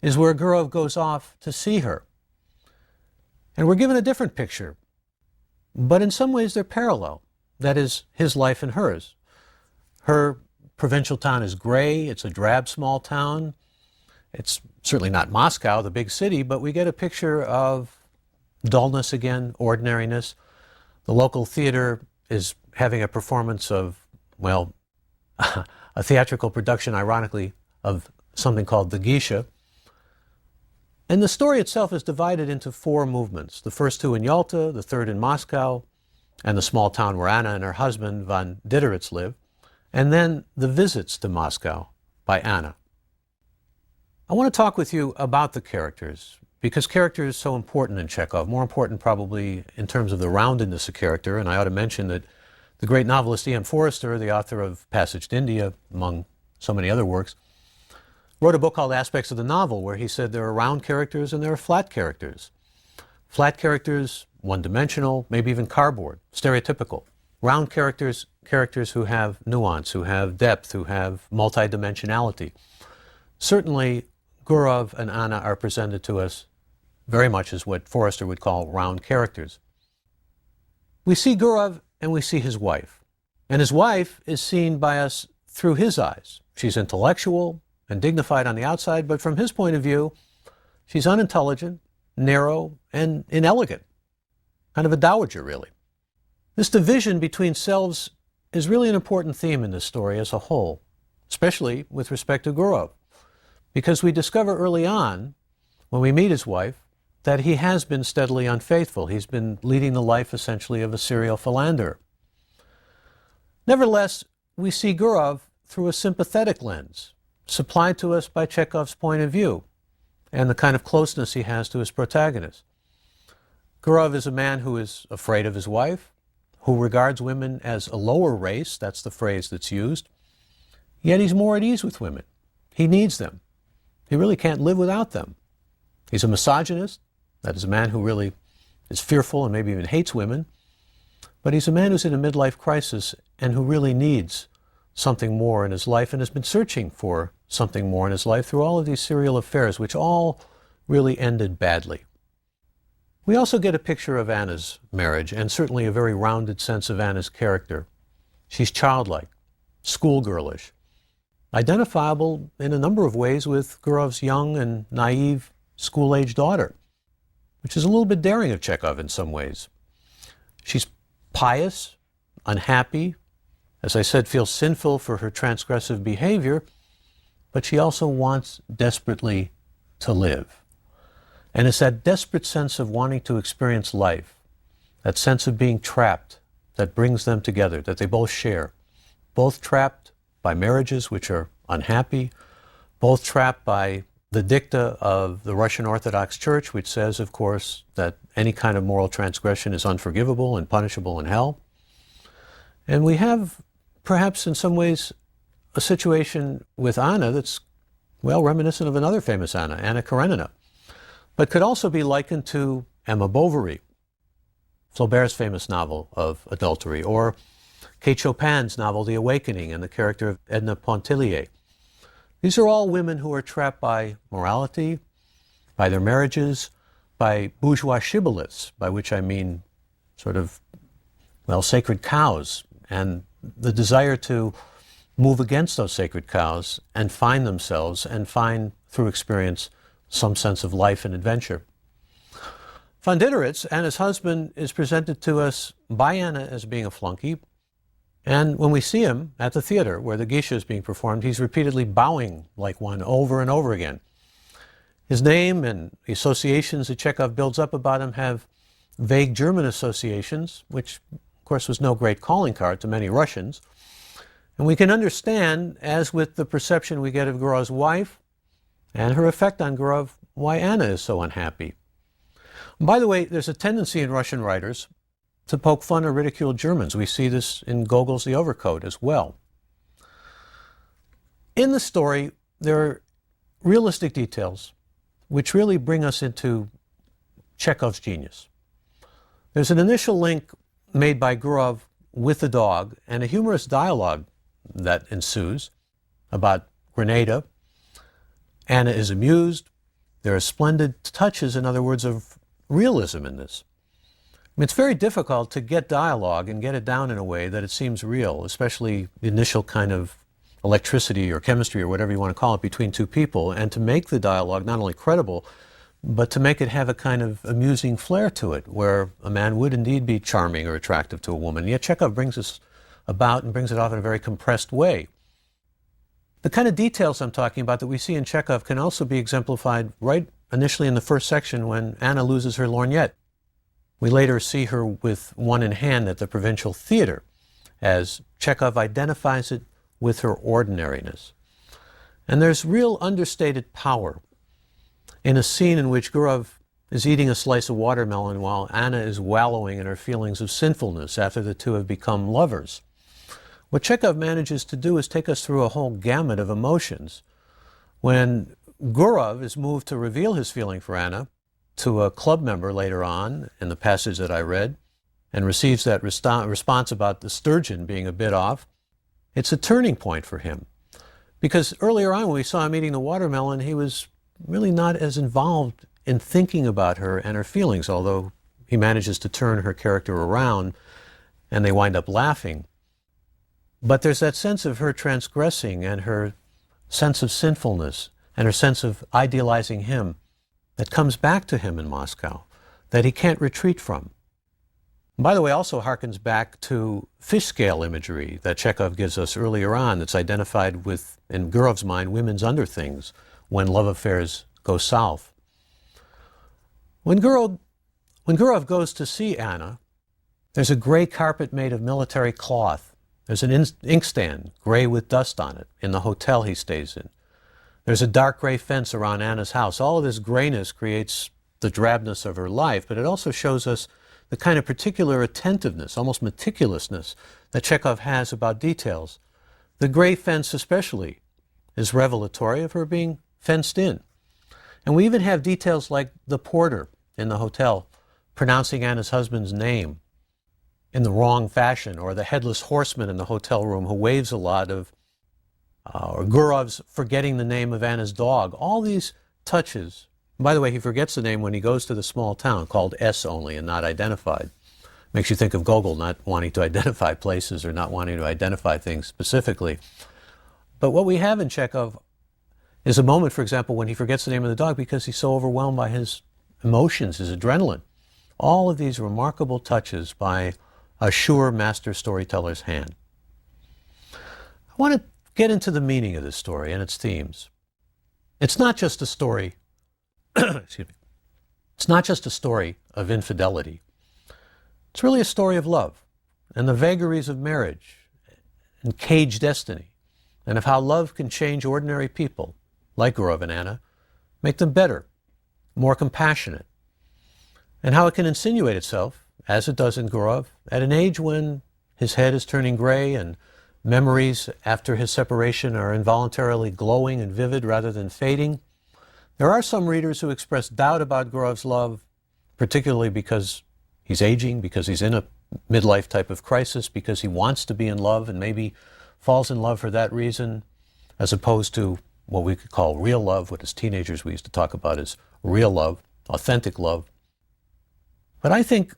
is where Gurov goes off to see her. And we're given a different picture, but in some ways they're parallel. That is, his life and hers. Her provincial town is gray. It's a drab small town. It's certainly not Moscow, the big city, but we get a picture of dullness again, ordinariness. The local theater is having a performance of, well, a theatrical production, ironically, of something called the Geisha. And the story itself is divided into four movements. The first two in Yalta, the third in Moscow, and the small town where Anna and her husband, von Diderits, live, and then the visits to Moscow by Anna. I want to talk with you about the characters, because character is so important in Chekhov, more important probably in terms of the roundedness of character, and I ought to mention that the great novelist E.M. Forster, the author of Passage to India, among so many other works, wrote a book called Aspects of the Novel, where he said there are round characters and there are flat characters. Flat characters, one-dimensional, maybe even cardboard, stereotypical. Round characters, characters who have nuance, who have depth, who have multidimensionality. Certainly, Gurov and Anna are presented to us very much as what Forster would call round characters. We see Gurov and we see his wife. And his wife is seen by us through his eyes. She's intellectual and dignified on the outside, but from his point of view, she's unintelligent, narrow, and inelegant. kind of a dowager, really. This division between selves is really an important theme in this story as a whole, especially with respect to Gurov, because we discover early on, when we meet his wife, that he has been steadily unfaithful. He's been leading the life, essentially, of a serial philanderer. Nevertheless, we see Gurov through a sympathetic lens, supplied to us by Chekhov's point of view and the kind of closeness he has to his protagonist. Gurov is a man who is afraid of his wife, who regards women as a lower race, that's the phrase that's used, yet he's more at ease with women. He needs them. He really can't live without them. He's a misogynist, that is a man who really is fearful and maybe even hates women, but he's a man who's in a midlife crisis and who really needs something more in his life and has been searching for something more in his life through all of these serial affairs, which all really ended badly. We also get a picture of Anna's marriage, and certainly a very rounded sense of Anna's character. She's childlike, schoolgirlish, identifiable in a number of ways with Gurov's young and naive school-age daughter, which is a little bit daring of Chekhov in some ways. She's pious, unhappy, as I said, feels sinful for her transgressive behavior, but she also wants desperately to live. And it's that desperate sense of wanting to experience life, that sense of being trapped, that brings them together, that they both share. Both trapped by marriages which are unhappy, both trapped by the dicta of the Russian Orthodox Church, which says, of course, that any kind of moral transgression is unforgivable and punishable in hell. And we have, perhaps in some ways, a situation with Anna that's, well, reminiscent of another famous Anna, Anna Karenina, but could also be likened to Emma Bovary, Flaubert's famous novel of adultery, or Kate Chopin's novel The Awakening and the character of Edna Pontellier. These are all women who are trapped by morality, by their marriages, by bourgeois shibboleths, by which I mean sort of, well, sacred cows, and the desire to move against those sacred cows and find themselves and find, through experience, some sense of life and adventure. Von Diderits, Anna's husband, is presented to us by Anna as being a flunky, and when we see him at the theater where the geisha is being performed, he's repeatedly bowing like one over and over again. His name and the associations that Chekhov builds up about him have vague German associations, which of course was no great calling card to many Russians. And we can understand, as with the perception we get of Gurov's wife and her effect on Gurov, why Anna is so unhappy. And by the way, there's a tendency in Russian writers to poke fun or ridicule Germans. We see this in Gogol's The Overcoat as well. In the story, there are realistic details which really bring us into Chekhov's genius. There's an initial link made by Gurov with the dog and a humorous dialogue that ensues about Grenada. Anna is amused. There are splendid touches, in other words, of realism in this. I mean, it's very difficult to get dialogue and get it down in a way that it seems real, especially the initial kind of electricity or chemistry or whatever you want to call it between two people, and to make the dialogue not only credible, but to make it have a kind of amusing flair to it, where a man would indeed be charming or attractive to a woman. And yet Chekhov brings us about and brings it off in a very compressed way. The kind of details I'm talking about that we see in Chekhov can also be exemplified right initially in the first section when Anna loses her lorgnette. We later see her with one in hand at the provincial theater, as Chekhov identifies it with her ordinariness. And there's real understated power in a scene in which Gurov is eating a slice of watermelon while Anna is wallowing in her feelings of sinfulness after the two have become lovers. What Chekhov manages to do is take us through a whole gamut of emotions. When Gurov is moved to reveal his feeling for Anna to a club member later on in the passage that I read, and receives that response about the sturgeon being a bit off, it's a turning point for him. Because earlier on when we saw him eating the watermelon, he was really not as involved in thinking about her and her feelings, although he manages to turn her character around and they wind up laughing. But there's that sense of her transgressing and her sense of sinfulness and her sense of idealizing him that comes back to him in Moscow, that he can't retreat from. By the way, also harkens back to fish scale imagery that Chekhov gives us earlier on that's identified with, in Gurov's mind, women's underthings when love affairs go south. When Gurov goes to see Anna, there's a gray carpet made of military cloth. There's an inkstand, gray with dust on it, in the hotel he stays in. There's a dark gray fence around Anna's house. All of this grayness creates the drabness of her life, but it also shows us the kind of particular attentiveness, almost meticulousness, that Chekhov has about details. The gray fence especially is revelatory of her being fenced in. And we even have details like the porter in the hotel pronouncing Anna's husband's name in the wrong fashion, or the headless horseman in the hotel room who waves a lot, or Gurov's forgetting the name of Anna's dog. All these touches. By the way, he forgets the name when he goes to the small town called S only and not identified. Makes you think of Gogol not wanting to identify places or not wanting to identify things specifically. But what we have in Chekhov is a moment, for example, when he forgets the name of the dog because he's so overwhelmed by his emotions, his adrenaline. All of these remarkable touches by a sure master storyteller's hand. I want to get into the meaning of this story and its themes. It's not just a story excuse me. It's not just a story of infidelity. It's really a story of love and the vagaries of marriage and caged destiny, and of how love can change ordinary people, like Gurov and Anna, make them better, more compassionate, and how it can insinuate itself, as it does in Gurov, at an age when his head is turning gray and memories after his separation are involuntarily glowing and vivid rather than fading. There are some readers who express doubt about Gurov's love, particularly because he's aging, because he's in a midlife type of crisis, because he wants to be in love and maybe falls in love for that reason, as opposed to what we could call real love, what as teenagers we used to talk about as real love, authentic love. But I think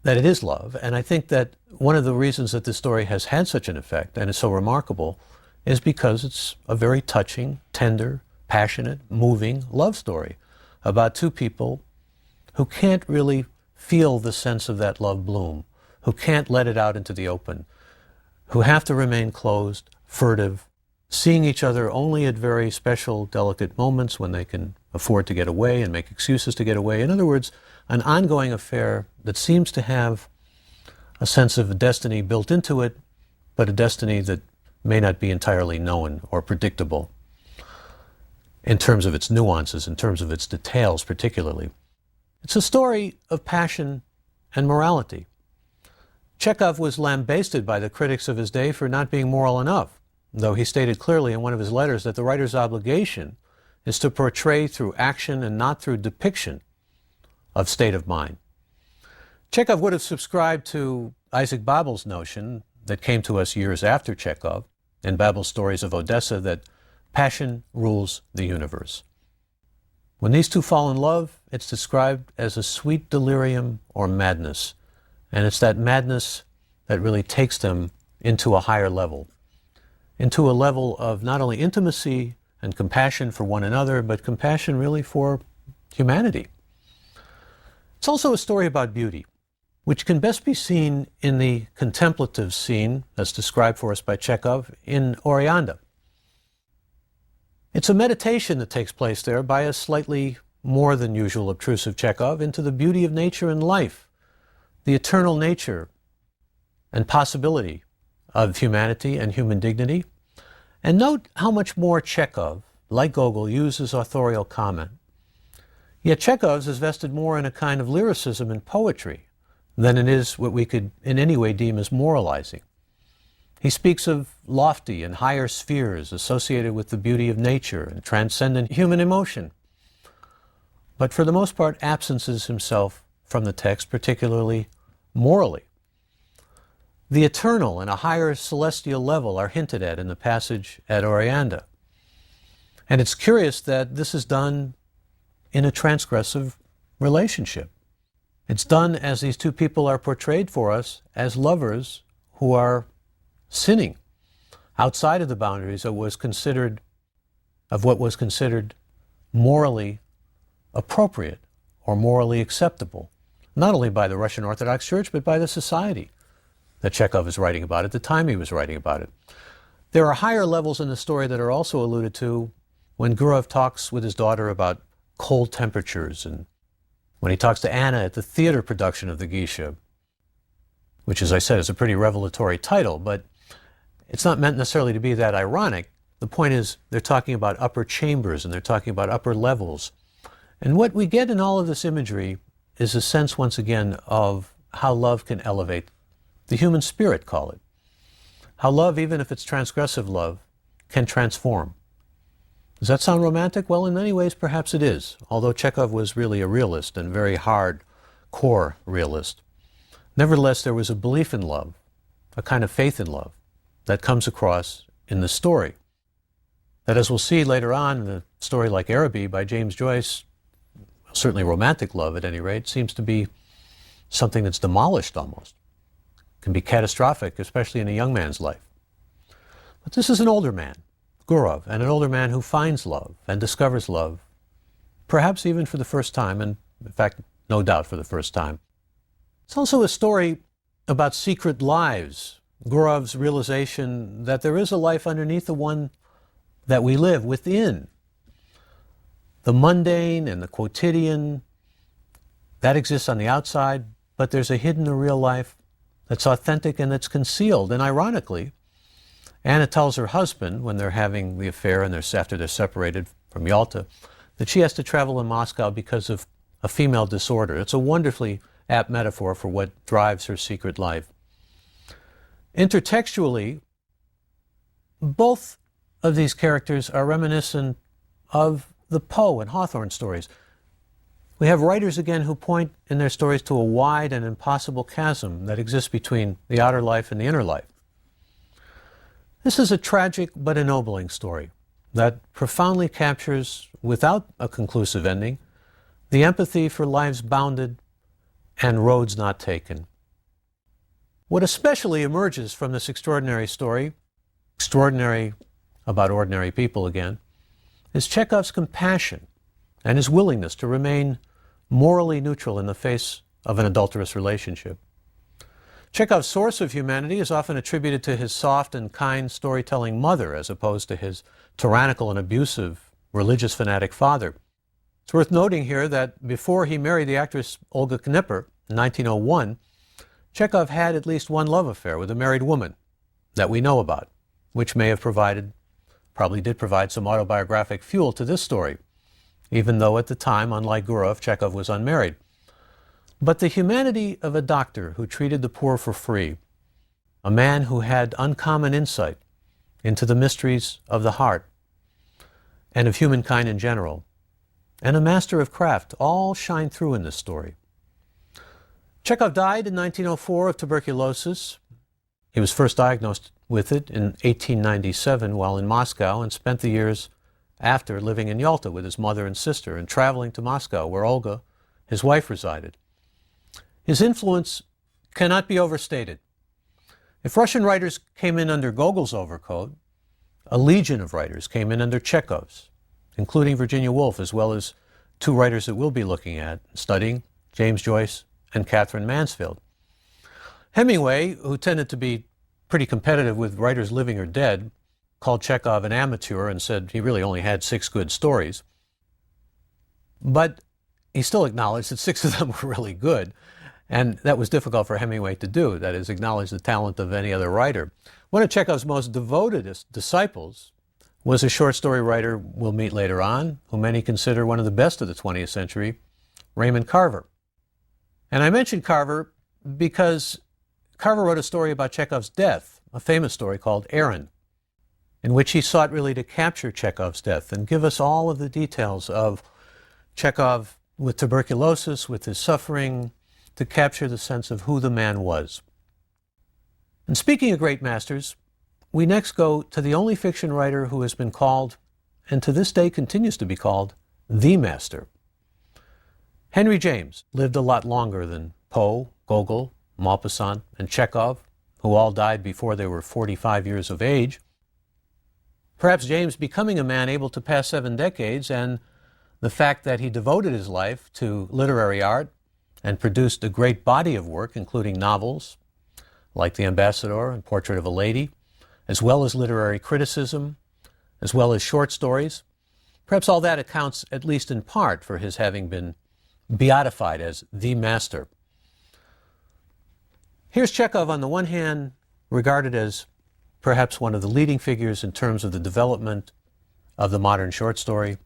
that it is love, and I think that one of the reasons that this story has had such an effect and is so remarkable is because it's a very touching, tender, passionate, moving love story about two people who can't really feel the sense of that love bloom, who can't let it out into the open, who have to remain closed, furtive, seeing each other only at very special, delicate moments when they can afford to get away and make excuses to get away. In other words, an ongoing affair that seems to have a sense of a destiny built into it, but a destiny that may not be entirely known or predictable in terms of its nuances, in terms of its details particularly. It's a story of passion and morality. Chekhov was lambasted by the critics of his day for not being moral enough, though he stated clearly in one of his letters that the writer's obligation is to portray through action and not through depiction of state of mind. Chekhov would have subscribed to Isaac Babel's notion that came to us years after Chekhov in Babel's Stories of Odessa that passion rules the universe. When these two fall in love, it's described as a sweet delirium or madness, and it's that madness that really takes them into a higher level, into a level of not only intimacy and compassion for one another, but compassion really for humanity. It's also a story about beauty, which can best be seen in the contemplative scene as described for us by Chekhov in Oreanda. It's a meditation that takes place there by a slightly more than usual obtrusive Chekhov into the beauty of nature and life, the eternal nature and possibility of humanity and human dignity. And note how much more Chekhov, like Gogol, uses authorial comment. Yet Chekhov's is vested more in a kind of lyricism and poetry than it is what we could in any way deem as moralizing. He speaks of lofty and higher spheres associated with the beauty of nature and transcendent human emotion, but for the most part absences himself from the text, particularly morally. The eternal and a higher celestial level are hinted at in the passage at Oreanda. And it's curious that this is done in a transgressive relationship. It's done as these two people are portrayed for us as lovers who are sinning outside of the boundaries of what was considered morally appropriate or morally acceptable not only by the Russian Orthodox Church, but by the society that Chekhov is writing about at the time he was writing about it. There are higher levels in the story that are also alluded to when Gurov talks with his daughter about cold temperatures, and when he talks to Anna at the theater production of the Geisha, which, as I said, is a pretty revelatory title, but it's not meant necessarily to be that ironic. The point is they're talking about upper chambers and they're talking about upper levels. And what we get in all of this imagery is a sense, once again, of how love can elevate the human spirit, call it. How love, even if it's transgressive love, can transform. Does that sound romantic? Well, in many ways, perhaps it is, although Chekhov was really a realist and very hard-core realist. Nevertheless, there was a belief in love, a kind of faith in love, that comes across in the story. That, as we'll see later on in a story like Araby by James Joyce, certainly romantic love at any rate, seems to be something that's demolished almost. It can be catastrophic, especially in a young man's life. But this is an older man, Gurov, and an older man who finds love and discovers love, perhaps even for the first time, and in fact, no doubt for the first time. It's also a story about secret lives, Gurov's realization that there is a life underneath the one that we live within. The mundane and the quotidian, that exists on the outside, but there's a hidden real life that's authentic and that's concealed. And ironically, Anna tells her husband, when they're having the affair and after they're separated from Yalta, that she has to travel in Moscow because of a female disorder. It's a wonderfully apt metaphor for what drives her secret life. Intertextually, both of these characters are reminiscent of the Poe and Hawthorne stories. We have writers again who point in their stories to a wide and impossible chasm that exists between the outer life and the inner life. This is a tragic but ennobling story that profoundly captures, without a conclusive ending, the empathy for lives bounded and roads not taken. What especially emerges from this extraordinary story, extraordinary about ordinary people again, is Chekhov's compassion and his willingness to remain morally neutral in the face of an adulterous relationship. Chekhov's source of humanity is often attributed to his soft and kind storytelling mother, as opposed to his tyrannical and abusive religious fanatic father. It's worth noting here that before he married the actress Olga Knipper in 1901, Chekhov had at least one love affair with a married woman that we know about, which may have probably did provide some autobiographic fuel to this story, even though at the time, unlike Gurov, Chekhov was unmarried. But the humanity of a doctor who treated the poor for free, a man who had uncommon insight into the mysteries of the heart and of humankind in general, and a master of craft, all shine through in this story. Chekhov died in 1904 of tuberculosis. He was first diagnosed with it in 1897 while in Moscow, and spent the years after living in Yalta with his mother and sister and traveling to Moscow, where Olga, his wife, resided. His influence cannot be overstated. If Russian writers came in under Gogol's overcoat, a legion of writers came in under Chekhov's, including Virginia Woolf, as well as two writers that we'll be looking at, studying, James Joyce and Catherine Mansfield. Hemingway, who tended to be pretty competitive with writers living or dead, called Chekhov an amateur and said he really only had 6 good stories. But he still acknowledged that 6 of them were really good, and that was difficult for Hemingway to do, that is, acknowledge the talent of any other writer. One of Chekhov's most devoted disciples was a short story writer we'll meet later on, who many consider one of the best of the 20th century, Raymond Carver. And I mention Carver because Carver wrote a story about Chekhov's death, a famous story called Aaron, in which he sought really to capture Chekhov's death and give us all of the details of Chekhov with tuberculosis, with his suffering, to capture the sense of who the man was. And speaking of great masters, we next go to the only fiction writer who has been called, and to this day continues to be called, the master. Henry James lived a lot longer than Poe, Gogol, Maupassant, and Chekhov, who all died before they were 45 years of age. Perhaps James becoming a man able to pass 7 decades, and the fact that he devoted his life to literary art and produced a great body of work, including novels like The Ambassador and Portrait of a Lady, as well as literary criticism, as well as short stories. Perhaps all that accounts, at least in part, for his having been beatified as the master. Here's Chekhov, on the one hand, regarded as perhaps one of the leading figures in terms of the development of the modern short story,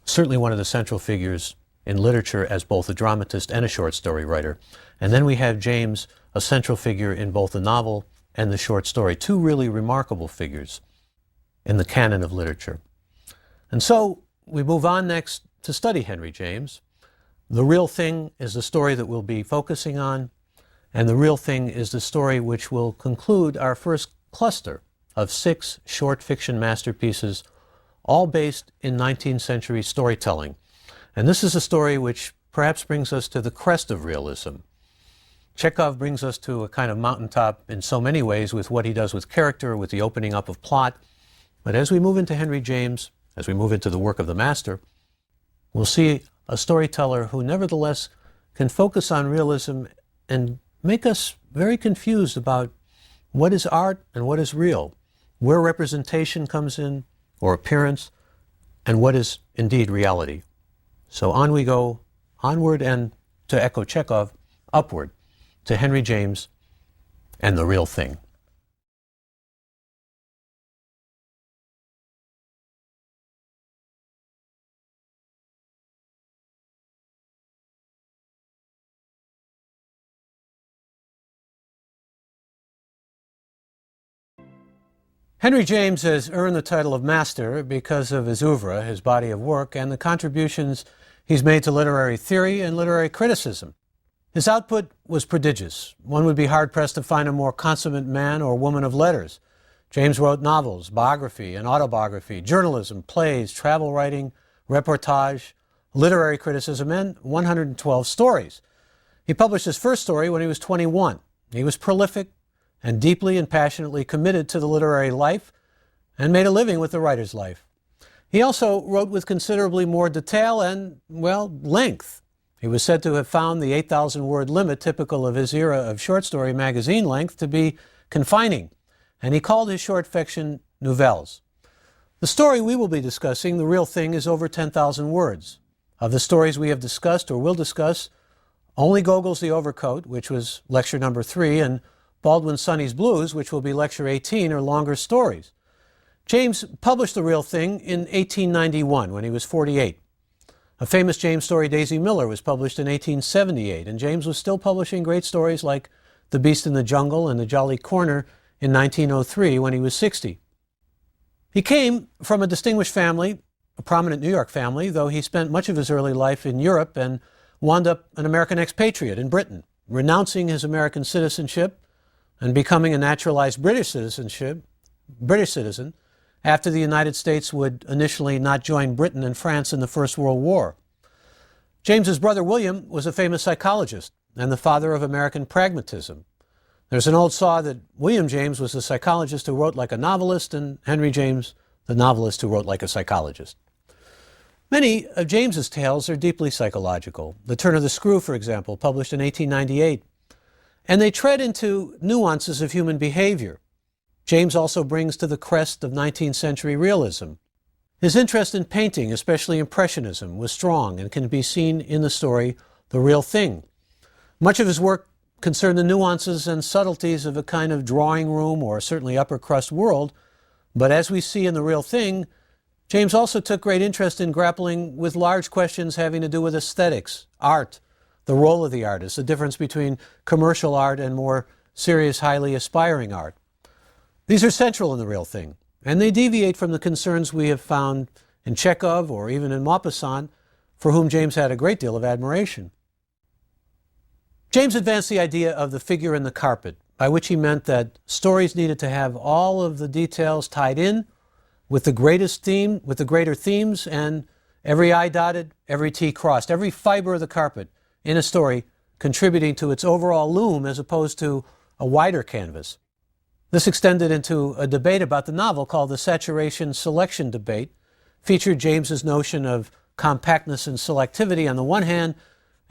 certainly one of the central figures in literature as both a dramatist and a short story writer. And then we have James, a central figure in both the novel and the short story, two really remarkable figures in the canon of literature. And so we move on next to study Henry James. The Real Thing is the story that we'll be focusing on, and The Real Thing is the story which will conclude our first cluster of 6 short fiction masterpieces, all based in 19th century storytelling. And this is a story which perhaps brings us to the crest of realism. Chekhov brings us to a kind of mountaintop in so many ways with what he does with character, with the opening up of plot. But as we move into Henry James, as we move into the work of the master, we'll see a storyteller who nevertheless can focus on realism and make us very confused about what is art and what is real, where representation comes in, or appearance, and what is indeed reality. So on we go, onward, and to echo Chekhov, upward to Henry James and The Real Thing. Henry James has earned the title of master because of his oeuvre, his body of work, and the contributions he's made to literary theory and literary criticism. His output was prodigious. One would be hard-pressed to find a more consummate man or woman of letters. James wrote novels, biography and autobiography, journalism, plays, travel writing, reportage, literary criticism, and 112 stories. He published his first story when he was 21. He was prolific and deeply and passionately committed to the literary life and made a living with the writer's life. He also wrote with considerably more detail and, well, length. He was said to have found the 8,000-word limit typical of his era of short story magazine length to be confining, and he called his short fiction nouvelles. The story we will be discussing, The Real Thing, is over 10,000 words. Of the stories we have discussed or will discuss, only Gogol's The Overcoat, which was lecture number 3, and Baldwin Sonny's Blues, which will be lecture 18, are longer stories. James published The Real Thing in 1891 when he was 48. A famous James story, Daisy Miller, was published in 1878, and James was still publishing great stories like The Beast in the Jungle and The Jolly Corner in 1903 when he was 60. He came from a distinguished family, a prominent New York family, though he spent much of his early life in Europe and wound up an American expatriate in Britain, renouncing his American citizenship and becoming a naturalized British citizen after the United States would initially not join Britain and France in the First World War. James's brother William was a famous psychologist and the father of American pragmatism. There's an old saw that William James was the psychologist who wrote like a novelist, and Henry James, the novelist who wrote like a psychologist. Many of James's tales are deeply psychological. The Turn of the Screw, for example, published in 1898. And they tread into nuances of human behavior. James also brings to the crest of 19th century realism. His interest in painting, especially Impressionism, was strong and can be seen in the story The Real Thing. Much of his work concerned the nuances and subtleties of a kind of drawing room or certainly upper crust world, but as we see in The Real Thing, James also took great interest in grappling with large questions having to do with aesthetics, art, the role of the artist, the difference between commercial art and more serious, highly aspiring art. These are central in The Real Thing, and they deviate from the concerns we have found in Chekhov or even in Maupassant, for whom James had a great deal of admiration. James advanced the idea of the figure in the carpet, by which he meant that stories needed to have all of the details tied in with the greater themes, and every I dotted, every T crossed, every fiber of the carpet in a story contributing to its overall loom as opposed to a wider canvas. This extended into a debate about the novel called the saturation-selection debate, featured James's notion of compactness and selectivity on the one hand,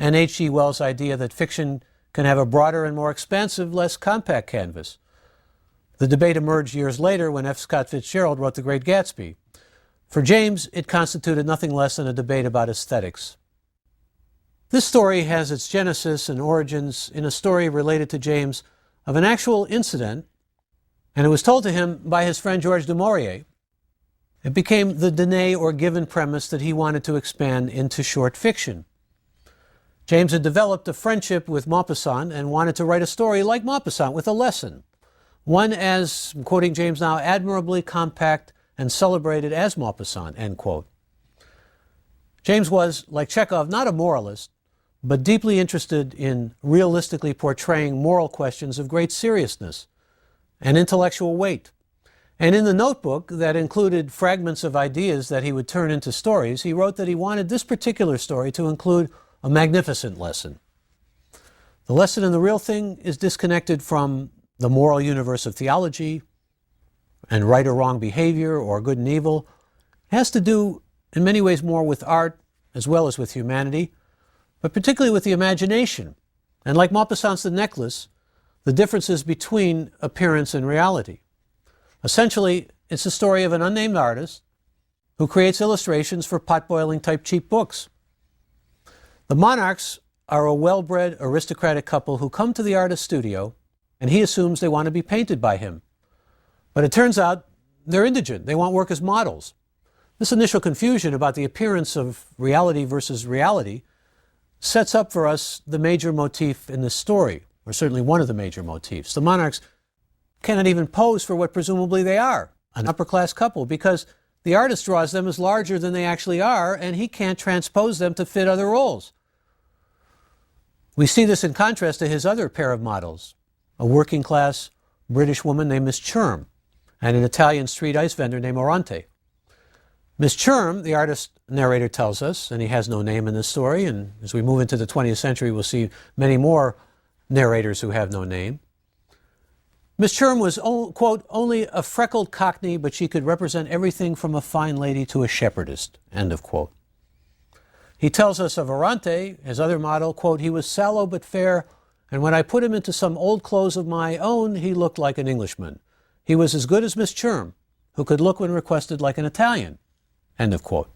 and H.G. Wells' idea that fiction can have a broader and more expansive, less compact canvas. The debate emerged years later when F. Scott Fitzgerald wrote The Great Gatsby. For James, it constituted nothing less than a debate about aesthetics. This story has its genesis and origins in a story related to James of an actual incident, and it was told to him by his friend Georges du Maurier. It became the donnée or given premise that he wanted to expand into short fiction. James had developed a friendship with Maupassant and wanted to write a story like Maupassant with a lesson. One as, I'm quoting James now, admirably compact and celebrated as Maupassant, end quote. James was, like Chekhov, not a moralist, but deeply interested in realistically portraying moral questions of great seriousness and intellectual weight. And in the notebook that included fragments of ideas that he would turn into stories, he wrote that he wanted this particular story to include a magnificent lesson. The lesson in The Real Thing is disconnected from the moral universe of theology and right or wrong behavior or good and evil. It has to do in many ways more with art as well as with humanity, but particularly with the imagination. And like Maupassant's The Necklace, the differences between appearance and reality. Essentially, it's the story of an unnamed artist who creates illustrations for pot-boiling type cheap books. The monarchs are a well-bred aristocratic couple who come to the artist's studio, and he assumes they want to be painted by him. But it turns out they're indigent. They want work as models. This initial confusion about the appearance of reality versus reality sets up for us the major motif in this story, or certainly one of the major motifs. The monarchs cannot even pose for what presumably they are, an upper-class couple, because the artist draws them as larger than they actually are, and he can't transpose them to fit other roles. We see this in contrast to his other pair of models, a working-class British woman named Miss Churm, and an Italian street ice vendor named Orante. Miss Churm, the artist narrator tells us, and he has no name in this story, and as we move into the 20th century, we'll see many more narrators who have no name. Miss Churm was, quote, only a freckled cockney, but she could represent everything from a fine lady to a shepherdess, end of quote. He tells us of Orante, his other model, quote, he was sallow but fair, and when I put him into some old clothes of my own, he looked like an Englishman. He was as good as Miss Churm, who could look when requested like an Italian, end of quote.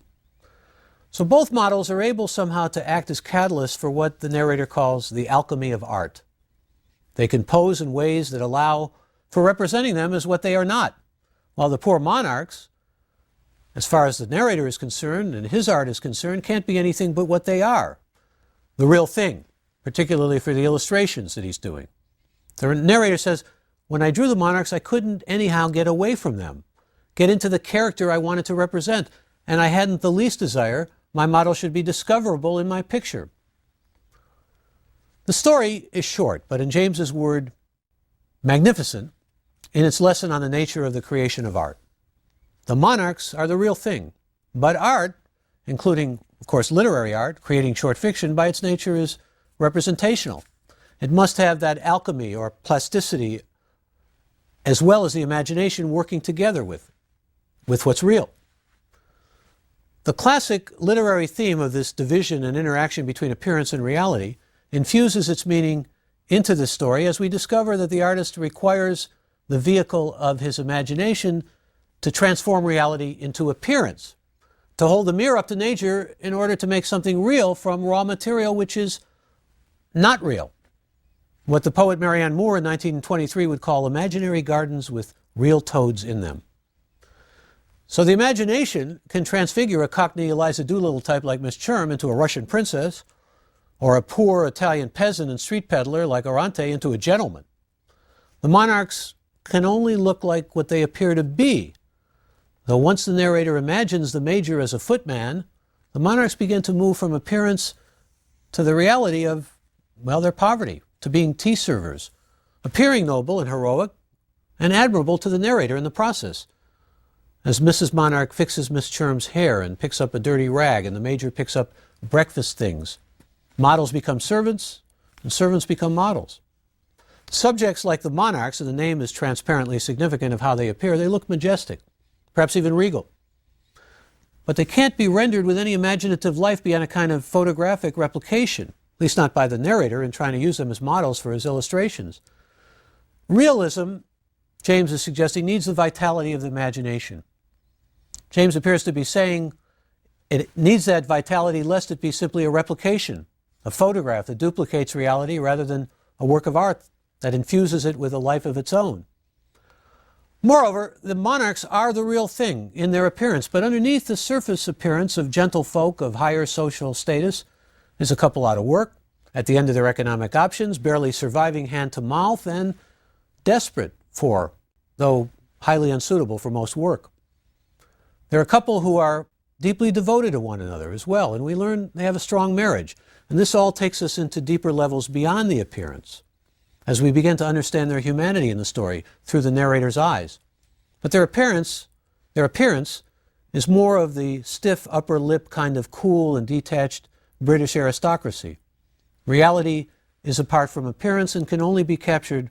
So both models are able somehow to act as catalysts for what the narrator calls the alchemy of art. They can pose in ways that allow for representing them as what they are not, while the poor monarchs, as far as the narrator is concerned and his art is concerned, can't be anything but what they are, the real thing, particularly for the illustrations that he's doing. The narrator says, when I drew the monarchs, I couldn't anyhow get away from them, get into the character I wanted to represent, and I hadn't the least desire my model should be discoverable in my picture. The story is short, but in James's word, magnificent in its lesson on the nature of the creation of art. The monarchs are the real thing, but art, including, of course, literary art, creating short fiction, by its nature is representational. It must have that alchemy or plasticity as well as the imagination working together with what's real. The classic literary theme of this division and interaction between appearance and reality infuses its meaning into the story as we discover that the artist requires the vehicle of his imagination to transform reality into appearance, to hold the mirror up to nature in order to make something real from raw material which is not real. What the poet Marianne Moore in 1923 would call imaginary gardens with real toads in them. So the imagination can transfigure a Cockney Eliza Doolittle type like Miss Churm into a Russian princess, or a poor Italian peasant and street peddler like Orante into a gentleman. The monarchs can only look like what they appear to be, though once the narrator imagines the major as a footman, the monarchs begin to move from appearance to the reality of, well, their poverty, to being tea servers, appearing noble and heroic and admirable to the narrator in the process. As Mrs. Monarch fixes Miss Churm's hair and picks up a dirty rag, and the major picks up breakfast things, models become servants, and servants become models. Subjects like the monarchs, and the name is transparently significant of how they appear, they look majestic, perhaps even regal. But they can't be rendered with any imaginative life beyond a kind of photographic replication. least not by the narrator in trying to use them as models for his illustrations. Realism, James is suggesting, needs the vitality of the imagination. James appears to be saying it needs that vitality lest it be simply a replication, a photograph that duplicates reality rather than a work of art that infuses it with a life of its own. Moreover, the monarchs are the real thing in their appearance, but underneath the surface appearance of gentlefolk of higher social status is a couple out of work, at the end of their economic options, barely surviving hand to mouth, and desperate for, though highly unsuitable for most work. There are a couple who are deeply devoted to one another as well, and we learn they have a strong marriage. And this all takes us into deeper levels beyond the appearance, as we begin to understand their humanity in the story through the narrator's eyes. But their appearance is more of the stiff upper lip kind of cool and detached British aristocracy. Reality is apart from appearance and can only be captured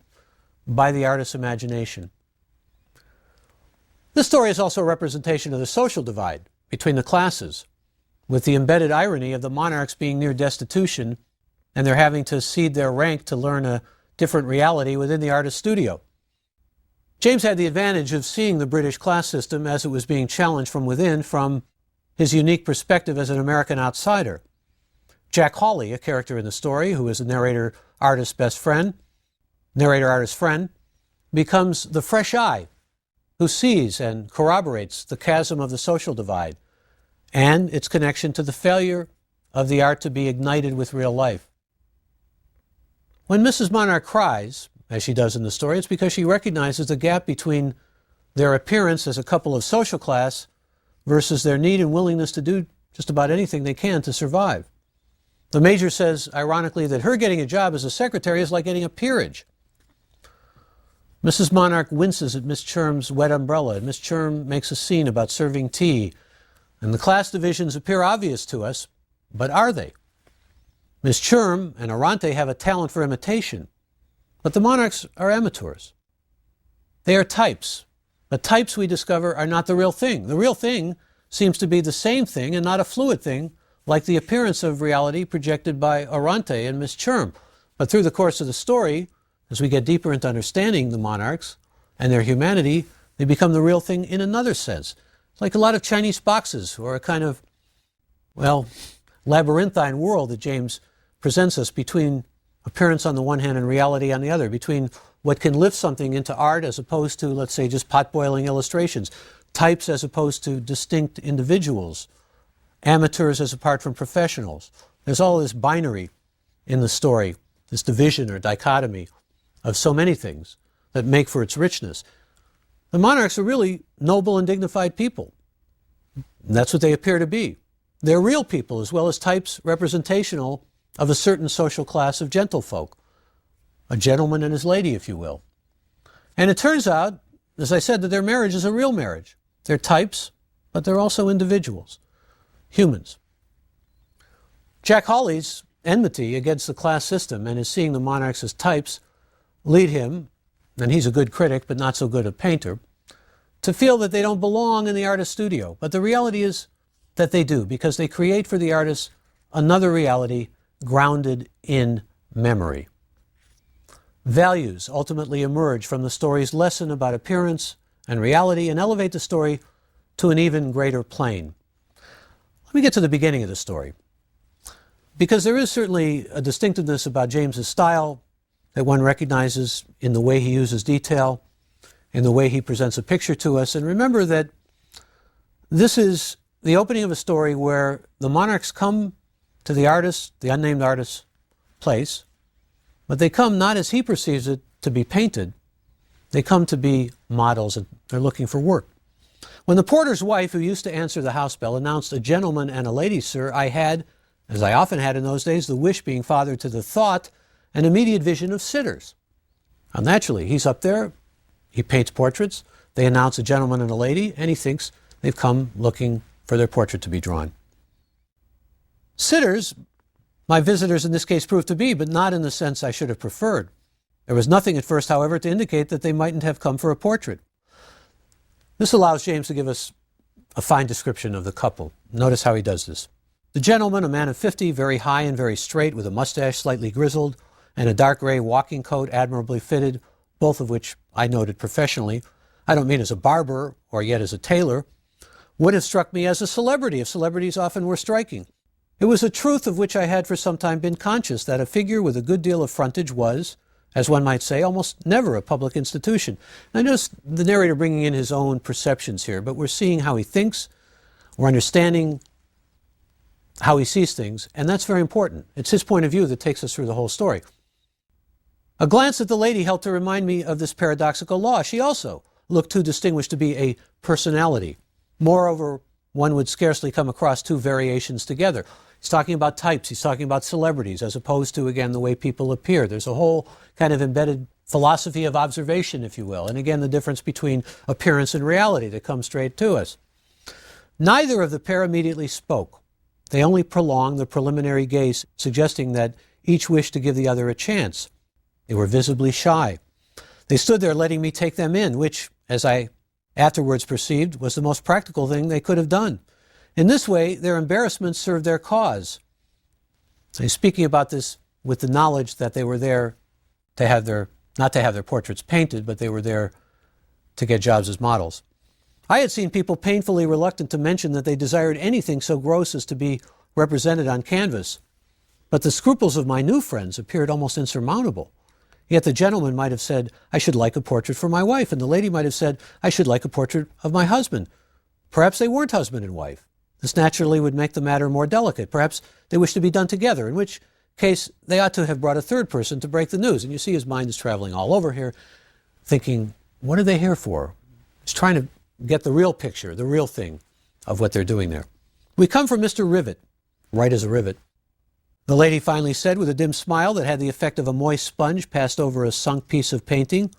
by the artist's imagination. This story is also a representation of the social divide between the classes, with the embedded irony of the monarchs being near destitution and they're having to cede their rank to learn a different reality within the artist's studio. James had the advantage of seeing the British class system as it was being challenged from within from his unique perspective as an American outsider. Jack Hawley, a character in the story who is the narrator-artist's friend, becomes the fresh eye who sees and corroborates the chasm of the social divide and its connection to the failure of the art to be ignited with real life. When Mrs. Monarch cries, as she does in the story, it's because she recognizes the gap between their appearance as a couple of social class versus their need and willingness to do just about anything they can to survive. The Major says, ironically, that her getting a job as a secretary is like getting a peerage. Mrs. Monarch winces at Miss Churm's wet umbrella, and Miss Churm makes a scene about serving tea. And the class divisions appear obvious to us, but are they? Miss Churm and Arante have a talent for imitation, but the monarchs are amateurs. They are types, but types, we discover, are not the real thing. The real thing seems to be the same thing and not a fluid thing, like the appearance of reality projected by Arante and Miss Churm. But through the course of the story, as we get deeper into understanding the monarchs and their humanity, they become the real thing in another sense. It's like a lot of Chinese boxes, or a kind of, labyrinthine world that James presents us between appearance on the one hand and reality on the other, between what can lift something into art as opposed to, let's say, just pot-boiling illustrations, types as opposed to distinct individuals, amateurs as apart from professionals. There's all this binary in the story, this division or dichotomy of so many things that make for its richness. The monarchs are really noble and dignified people. And that's what they appear to be. They're real people as well as types representational of a certain social class of gentlefolk, a gentleman and his lady, if you will. And it turns out, as I said, that their marriage is a real marriage. They're types, but they're also individuals, humans. Jack Hawley's enmity against the class system and his seeing the monarchs as types lead him, and he's a good critic but not so good a painter, to feel that they don't belong in the artist's studio. But the reality is that they do, because they create for the artist another reality grounded in memory. Values ultimately emerge from the story's lesson about appearance and reality and elevate the story to an even greater plane. Let me get to the beginning of the story, because there is certainly a distinctiveness about James's style that one recognizes in the way he uses detail, in the way he presents a picture to us. And remember that this is the opening of a story where the monarchs come to the artist, the unnamed artist's place, but they come not as he perceives it to be painted. They come to be models, and they're looking for work. When the porter's wife, who used to answer the house bell, announced, "A gentleman and a lady, sir," I had, as I often had in those days, the wish being father to the thought, an immediate vision of sitters. Now, naturally, he's up there, he paints portraits, they announce a gentleman and a lady, and he thinks they've come looking for their portrait to be drawn. Sitters, my visitors in this case proved to be, but not in the sense I should have preferred. There was nothing at first, however, to indicate that they mightn't have come for a portrait. This allows James to give us a fine description of the couple. Notice how he does this. The gentleman, a man of 50, very high and very straight, with a mustache slightly grizzled, and a dark gray walking coat admirably fitted, both of which I noted professionally. I don't mean as a barber or yet as a tailor, would have struck me as a celebrity if celebrities often were striking. It was a truth of which I had for some time been conscious, that a figure with a good deal of frontage was, as one might say, almost never a public institution. And I noticed the narrator bringing in his own perceptions here, but we're seeing how he thinks, we're understanding how he sees things, and that's very important. It's his point of view that takes us through the whole story. A glance at the lady helped to remind me of this paradoxical law. She also looked too distinguished to be a personality. Moreover, one would scarcely come across two variations together. He's talking about types, he's talking about celebrities, as opposed to, again, the way people appear. There's a whole kind of embedded philosophy of observation, if you will, and again, the difference between appearance and reality that comes straight to us. Neither of the pair immediately spoke. They only prolonged the preliminary gaze, suggesting that each wished to give the other a chance. They were visibly shy. They stood there letting me take them in, which, as I afterwards perceived, was the most practical thing they could have done. In this way, their embarrassment served their cause. I'm speaking about this with the knowledge that they were there to have not to have their portraits painted, but they were there to get jobs as models. I had seen people painfully reluctant to mention that they desired anything so gross as to be represented on canvas. But the scruples of my new friends appeared almost insurmountable. Yet the gentleman might have said, "I should like a portrait for my wife," and the lady might have said, "I should like a portrait of my husband." Perhaps they weren't husband and wife. This naturally would make the matter more delicate. Perhaps they wished to be done together, in which case they ought to have brought a third person to break the news. And you see his mind is traveling all over here, thinking, what are they here for? He's trying to get the real picture, the real thing of what they're doing there. We come from Mr. Rivet, right as a rivet. The lady finally said, with a dim smile that had the effect of a moist sponge passed over a sunk piece of painting,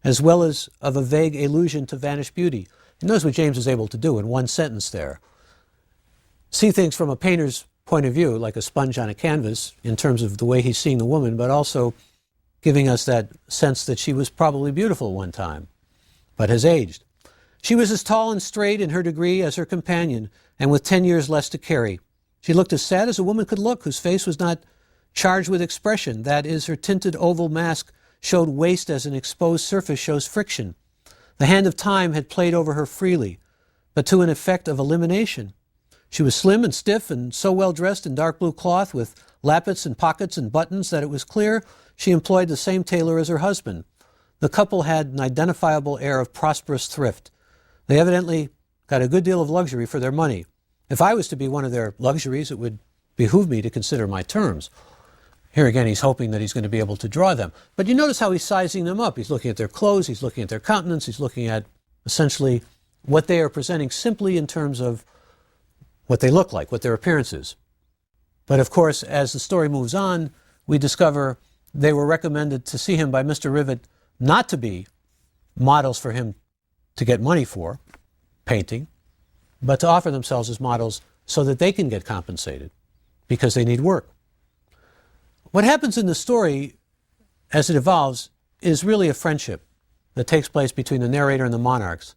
as well as of a vague allusion to vanished beauty. And notice what James is able to do in one sentence there. See things from a painter's point of view, like a sponge on a canvas, in terms of the way he's seeing the woman, but also giving us that sense that she was probably beautiful one time, but has aged. She was as tall and straight in her degree as her companion, and with 10 years less to carry. She looked as sad as a woman could look, whose face was not charged with expression. That is, her tinted oval mask showed waste as an exposed surface shows friction. The hand of time had played over her freely, but to an effect of elimination. She was slim and stiff and so well dressed in dark blue cloth with lappets and pockets and buttons that it was clear she employed the same tailor as her husband. The couple had an identifiable air of prosperous thrift. They evidently got a good deal of luxury for their money. If I was to be one of their luxuries, it would behoove me to consider my terms. Here again, he's hoping that he's going to be able to draw them. But you notice how he's sizing them up. He's looking at their clothes, he's looking at their countenance, he's looking at essentially what they are presenting simply in terms of what they look like, what their appearance is. But of course, as the story moves on, we discover they were recommended to see him by Mr. Rivet not to be models for him to get money for, painting, but to offer themselves as models so that they can get compensated because they need work. What happens in the story as it evolves is really a friendship that takes place between the narrator and the monarchs,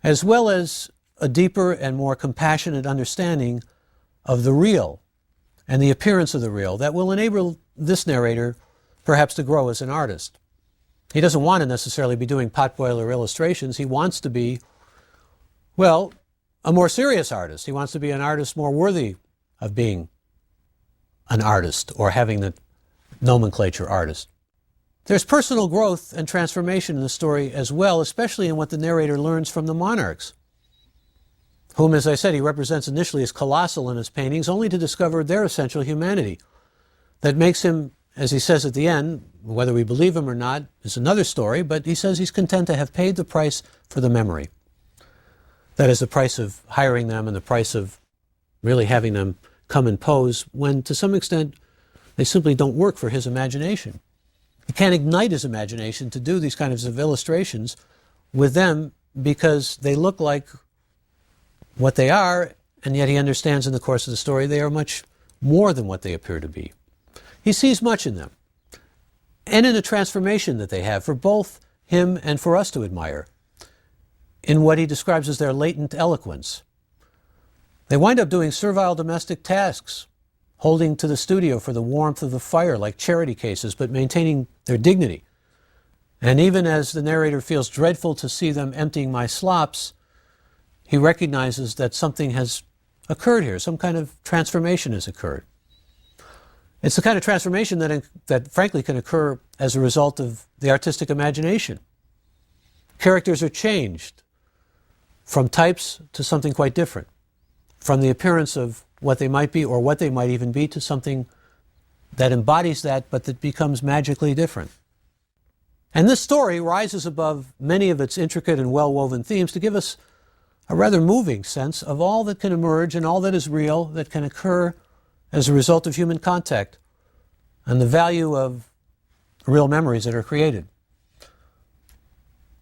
as well as a deeper and more compassionate understanding of the real and the appearance of the real that will enable this narrator perhaps to grow as an artist. He doesn't want to necessarily be doing potboiler illustrations. He wants to be, well, a more serious artist. He wants to be an artist more worthy of being an artist or having the nomenclature artist. There's personal growth and transformation in the story as well, especially in what the narrator learns from the monarchs, whom, as I said, he represents initially as colossal in his paintings, only to discover their essential humanity. That makes him, as he says at the end, whether we believe him or not is another story, but he says he's content to have paid the price for the memory. That is the price of hiring them and the price of really having them come and pose when, to some extent, they simply don't work for his imagination. He can't ignite his imagination to do these kinds of illustrations with them because they look like what they are, and yet he understands in the course of the story they are much more than what they appear to be. He sees much in them, and in the transformation that they have for both him and for us to admire, in what he describes as their latent eloquence. They wind up doing servile domestic tasks, holding to the studio for the warmth of the fire like charity cases, but maintaining their dignity. And even as the narrator feels dreadful to see them emptying my slops, he recognizes that something has occurred here, some kind of transformation has occurred. It's the kind of transformation that frankly can occur as a result of the artistic imagination. Characters are changed from types to something quite different, from the appearance of what they might be or what they might even be to something that embodies that but that becomes magically different. And this story rises above many of its intricate and well-woven themes to give us a rather moving sense of all that can emerge and all that is real that can occur as a result of human contact and the value of real memories that are created.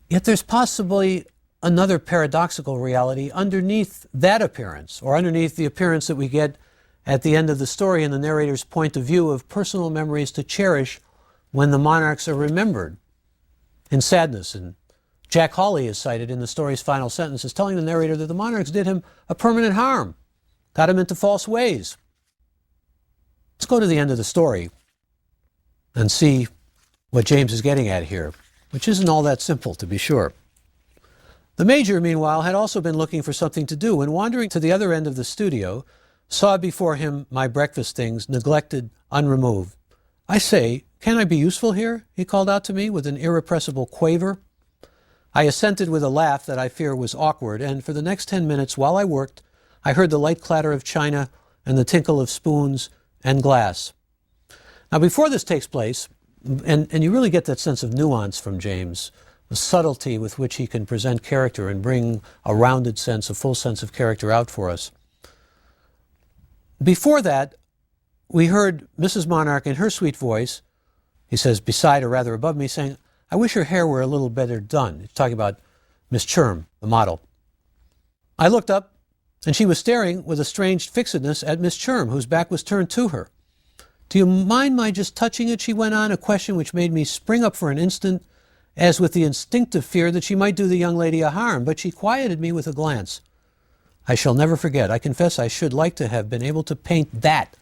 Yet there's possibly another paradoxical reality underneath that appearance, or underneath the appearance that we get at the end of the story in the narrator's point of view of personal memories to cherish when the monarchs are remembered in sadness. And Jack Hawley is cited in the story's final sentence as telling the narrator that the monarchs did him a permanent harm, got him into false ways. Let's go to the end of the story and see what James is getting at here, which isn't all that simple, to be sure. The Major, meanwhile, had also been looking for something to do, and wandering to the other end of the studio, saw before him my breakfast things, neglected, unremoved. "I say, can I be useful here?" he called out to me with an irrepressible quaver. I assented with a laugh that I fear was awkward, and for the next 10 minutes while I worked, I heard the light clatter of china and the tinkle of spoons and glass. Now, before this takes place, and you really get that sense of nuance from James, the subtlety with which he can present character and bring a rounded sense, a full sense of character out for us. Before that, we heard Mrs. Monarch in her sweet voice, he says beside or rather above me, saying, "I wish her hair were a little better done." He's talking about Miss Churm, the model. I looked up, and she was staring with a strange fixedness at Miss Churm, whose back was turned to her. "Do you mind my just touching it?" she went on, a question which made me spring up for an instant, as with the instinctive fear that she might do the young lady a harm, but she quieted me with a glance. "I shall never forget. I confess I should like to have been able to paint that."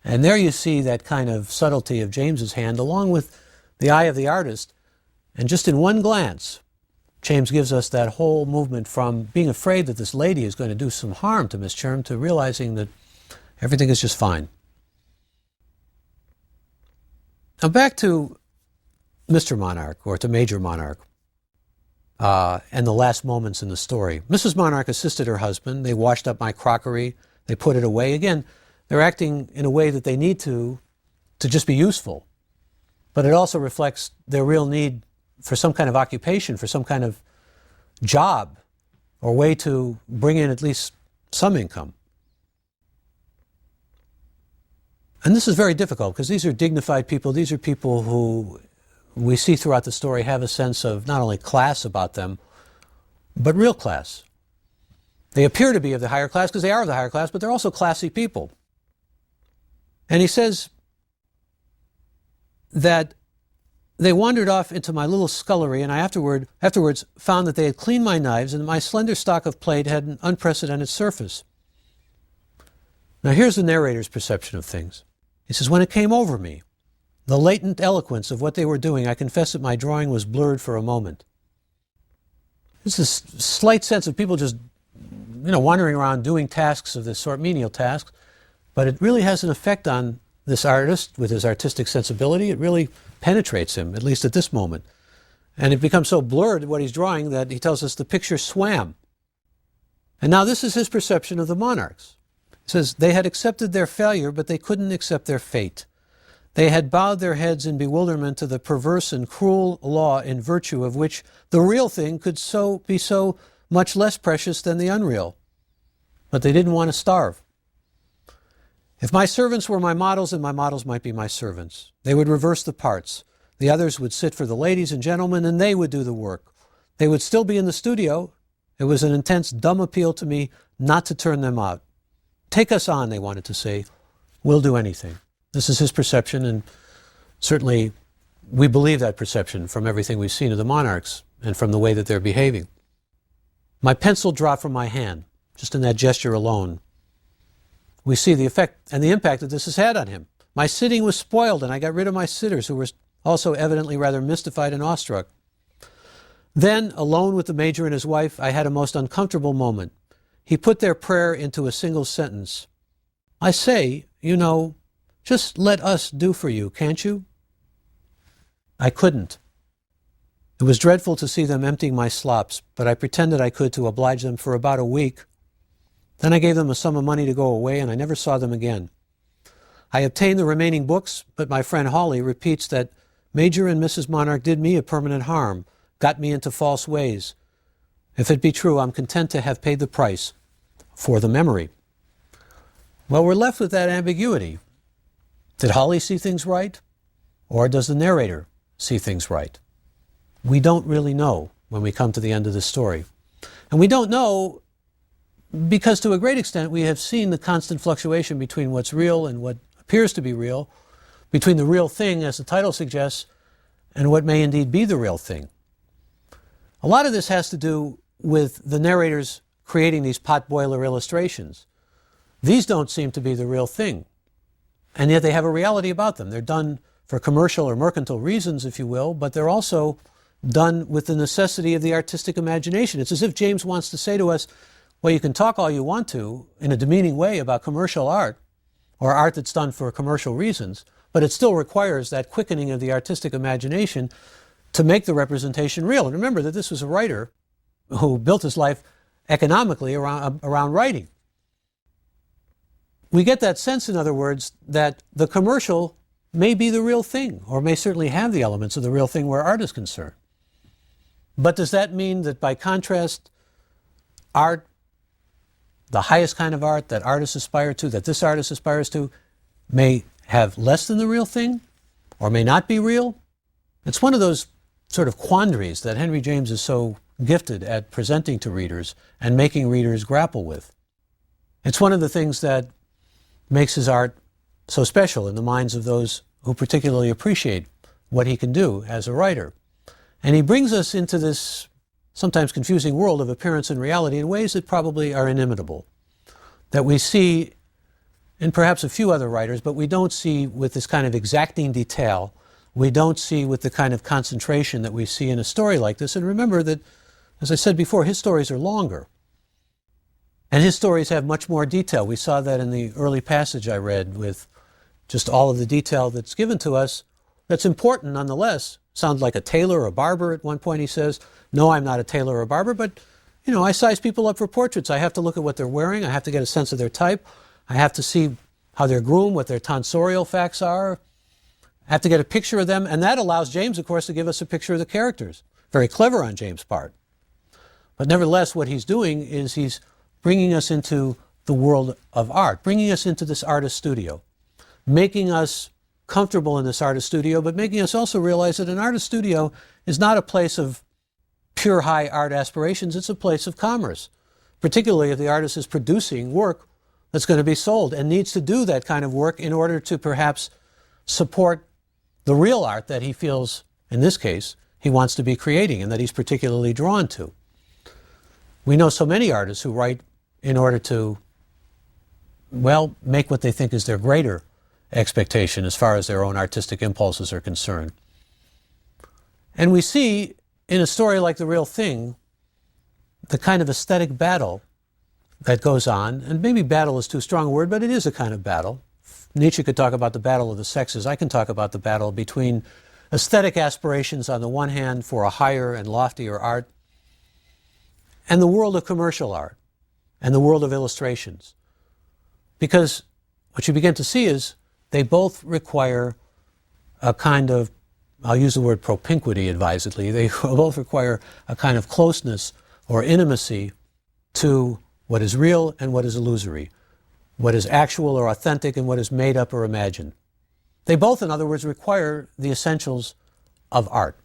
And there you see that kind of subtlety of James's hand, along with the eye of the artist. And just in one glance, James gives us that whole movement from being afraid that this lady is going to do some harm to Miss Churm to realizing that everything is just fine. Now back to Mr. Monarch, or to Major Monarch, and the last moments in the story. Mrs. Monarch assisted her husband. They washed up my crockery. They put it away. Again, they're acting in a way that they need to just be useful. But it also reflects their real need for some kind of occupation, for some kind of job, or way to bring in at least some income. And this is very difficult, because these are dignified people. These are people who we see throughout the story have a sense of not only class about them, but real class. They appear to be of the higher class because they are of the higher class, but they're also classy people. And he says that they wandered off into my little scullery, and I afterwards found that they had cleaned my knives, and my slender stock of plate had an unprecedented surface. Now here's the narrator's perception of things. He says, "When it came over me, the latent eloquence of what they were doing, I confess that my drawing was blurred for a moment." There's this slight sense of people just, wandering around doing tasks of this sort, menial tasks, but it really has an effect on this artist with his artistic sensibility. It really penetrates him, at least at this moment. And it becomes so blurred what he's drawing that he tells us the picture swam. And now this is his perception of the monarchs. He says, "They had accepted their failure, but they couldn't accept their fate. They had bowed their heads in bewilderment to the perverse and cruel law in virtue of which the real thing could be so much less precious than the unreal. But they didn't want to starve. If my servants were my models, then my models might be my servants. They would reverse the parts. The others would sit for the ladies and gentlemen, and they would do the work. They would still be in the studio. It was an intense, dumb appeal to me not to turn them out. Take us on, they wanted to say. We'll do anything." This is his perception, and certainly we believe that perception from everything we've seen of the monarchs and from the way that they're behaving. My pencil dropped from my hand, just in that gesture alone. We see the effect and the impact that this has had on him. My sitting was spoiled, and I got rid of my sitters, who were also evidently rather mystified and awestruck. Then, alone with the major and his wife, I had a most uncomfortable moment. He put their prayer into a single sentence. I say, you know, just let us do for you, can't you? I couldn't. It was dreadful to see them emptying my slops, but I pretended I could to oblige them for about a week. Then I gave them a sum of money to go away, and I never saw them again. I obtained the remaining books, but my friend Hawley repeats that Major and Mrs. Monarch did me a permanent harm, got me into false ways. If it be true, I'm content to have paid the price for the memory. Well, we're left with that ambiguity. Did Hawley see things right? Or does the narrator see things right? We don't really know when we come to the end of this story. And we don't know because to a great extent we have seen the constant fluctuation between what's real and what appears to be real, between the real thing, as the title suggests, and what may indeed be the real thing. A lot of this has to do with the narrators creating these potboiler illustrations. These don't seem to be the real thing, and yet they have a reality about them. They're done for commercial or mercantile reasons, if you will, but they're also done with the necessity of the artistic imagination. It's as if James wants to say to us, well, you can talk all you want to in a demeaning way about commercial art, or art that's done for commercial reasons, but it still requires that quickening of the artistic imagination to make the representation real. And remember that this was a writer who built his life economically around writing. We get that sense, in other words, that the commercial may be the real thing, or may certainly have the elements of the real thing where art is concerned. But does that mean that by contrast, art, the highest kind of art that artists aspire to, that this artist aspires to, may have less than the real thing, or may not be real? It's one of those sort of quandaries that Henry James is so gifted at presenting to readers and making readers grapple with. It's one of the things that makes his art so special in the minds of those who particularly appreciate what he can do as a writer. And he brings us into this sometimes confusing world of appearance and reality in ways that probably are inimitable, that we see in perhaps a few other writers, but we don't see with this kind of exacting detail. We don't see with the kind of concentration that we see in a story like this. And remember that, as I said before, his stories are longer. And his stories have much more detail. We saw that in the early passage I read with just all of the detail that's given to us that's important nonetheless. Sounds like a tailor or a barber at one point, he says. No, I'm not a tailor or a barber, but, you know, I size people up for portraits. I have to look at what they're wearing. I have to get a sense of their type. I have to see how they're groomed, what their tonsorial facts are. I have to get a picture of them, and that allows James, of course, to give us a picture of the characters. Very clever on James' part. But nevertheless, what he's doing is he's bringing us into the world of art, bringing us into this artist studio, making us comfortable in this artist studio, but making us also realize that an artist studio is not a place of pure high art aspirations. It's a place of commerce, particularly if the artist is producing work that's going to be sold and needs to do that kind of work in order to perhaps support the real art that he feels, in this case, he wants to be creating and that he's particularly drawn to. We know so many artists who write in order to, well, make what they think is their greater expectation as far as their own artistic impulses are concerned. And we see in a story like The Real Thing the kind of aesthetic battle that goes on, and maybe battle is too strong a word, but it is a kind of battle. Nietzsche could talk about the battle of the sexes. I can talk about the battle between aesthetic aspirations on the one hand for a higher and loftier art, and the world of commercial art, and the world of illustrations. Because what you begin to see is they both require a kind of, I'll use the word propinquity advisedly, they both require a kind of closeness or intimacy to what is real and what is illusory, what is actual or authentic and what is made up or imagined. They both, in other words, require the essentials of art.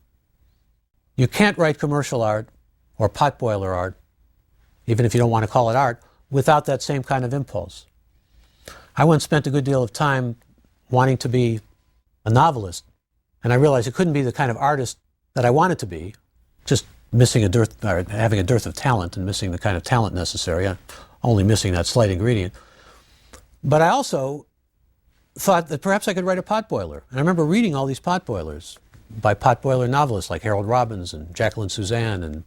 You can't write commercial art or potboiler art, even if you don't want to call it art, without that same kind of impulse. I once spent a good deal of time wanting to be a novelist, and I realized it couldn't be the kind of artist that I wanted to be, just missing a dearth, or having a dearth of talent and missing the kind of talent necessary, only missing that slight ingredient. But I also thought that perhaps I could write a potboiler. And I remember reading all these potboilers by potboiler novelists like Harold Robbins and Jacqueline Suzanne and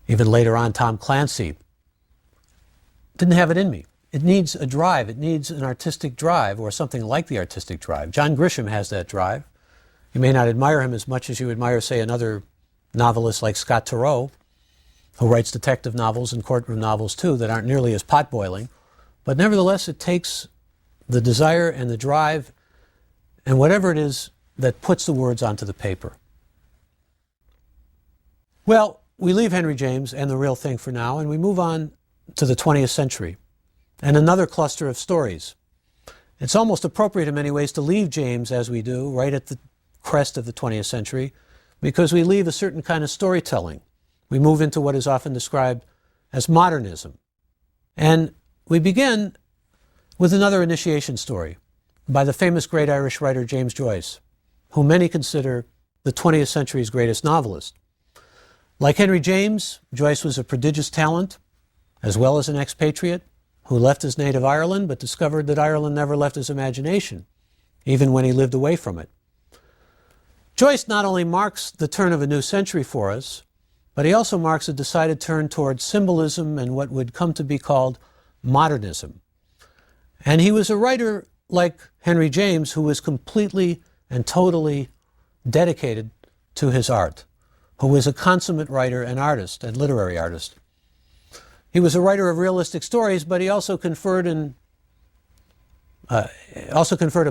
even later on Tom Clancy. Didn't have it in me. It needs a drive. It needs an artistic drive or something like the artistic drive. John Grisham has that drive. You may not admire him as much as you admire, say, another novelist like Scott Turow, who writes detective novels and courtroom novels too that aren't nearly as potboiling. But nevertheless, it takes the desire and the drive and whatever it is that puts the words onto the paper. Well, we leave Henry James and the real thing for now, and we move on to the 20th century and another cluster of stories. It's almost appropriate in many ways to leave James as we do, right at the crest of the 20th century, because we leave a certain kind of storytelling. We move into what is often described as modernism. And we begin with another initiation story by the famous great Irish writer James Joyce, whom many consider the 20th century's greatest novelist. Like Henry James, Joyce was a prodigious talent, as well as an expatriate, who left his native Ireland but discovered that Ireland never left his imagination, even when he lived away from it. Joyce not only marks the turn of a new century for us, but he also marks a decided turn towards symbolism and what would come to be called modernism. And he was a writer like Henry James who was completely and totally dedicated to his art, who was a consummate writer and artist and literary artist. He was a writer of realistic stories, but he also conferred a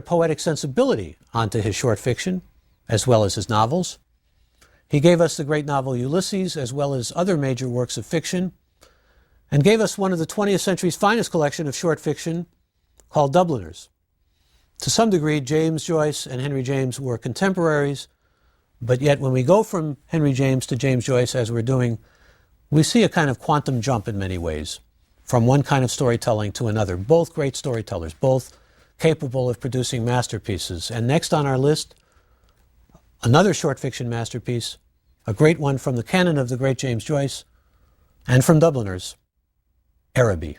poetic sensibility onto his short fiction, as well as his novels. He gave us the great novel Ulysses, as well as other major works of fiction, and gave us one of the 20th century's finest collection of short fiction called Dubliners. To some degree, James Joyce and Henry James were contemporaries, but yet when we go from Henry James to James Joyce, as we're doing, we see a kind of quantum jump in many ways, from one kind of storytelling to another. Both great storytellers, both capable of producing masterpieces. And next on our list, another short fiction masterpiece, a great one from the canon of the great James Joyce, and from Dubliners, Araby.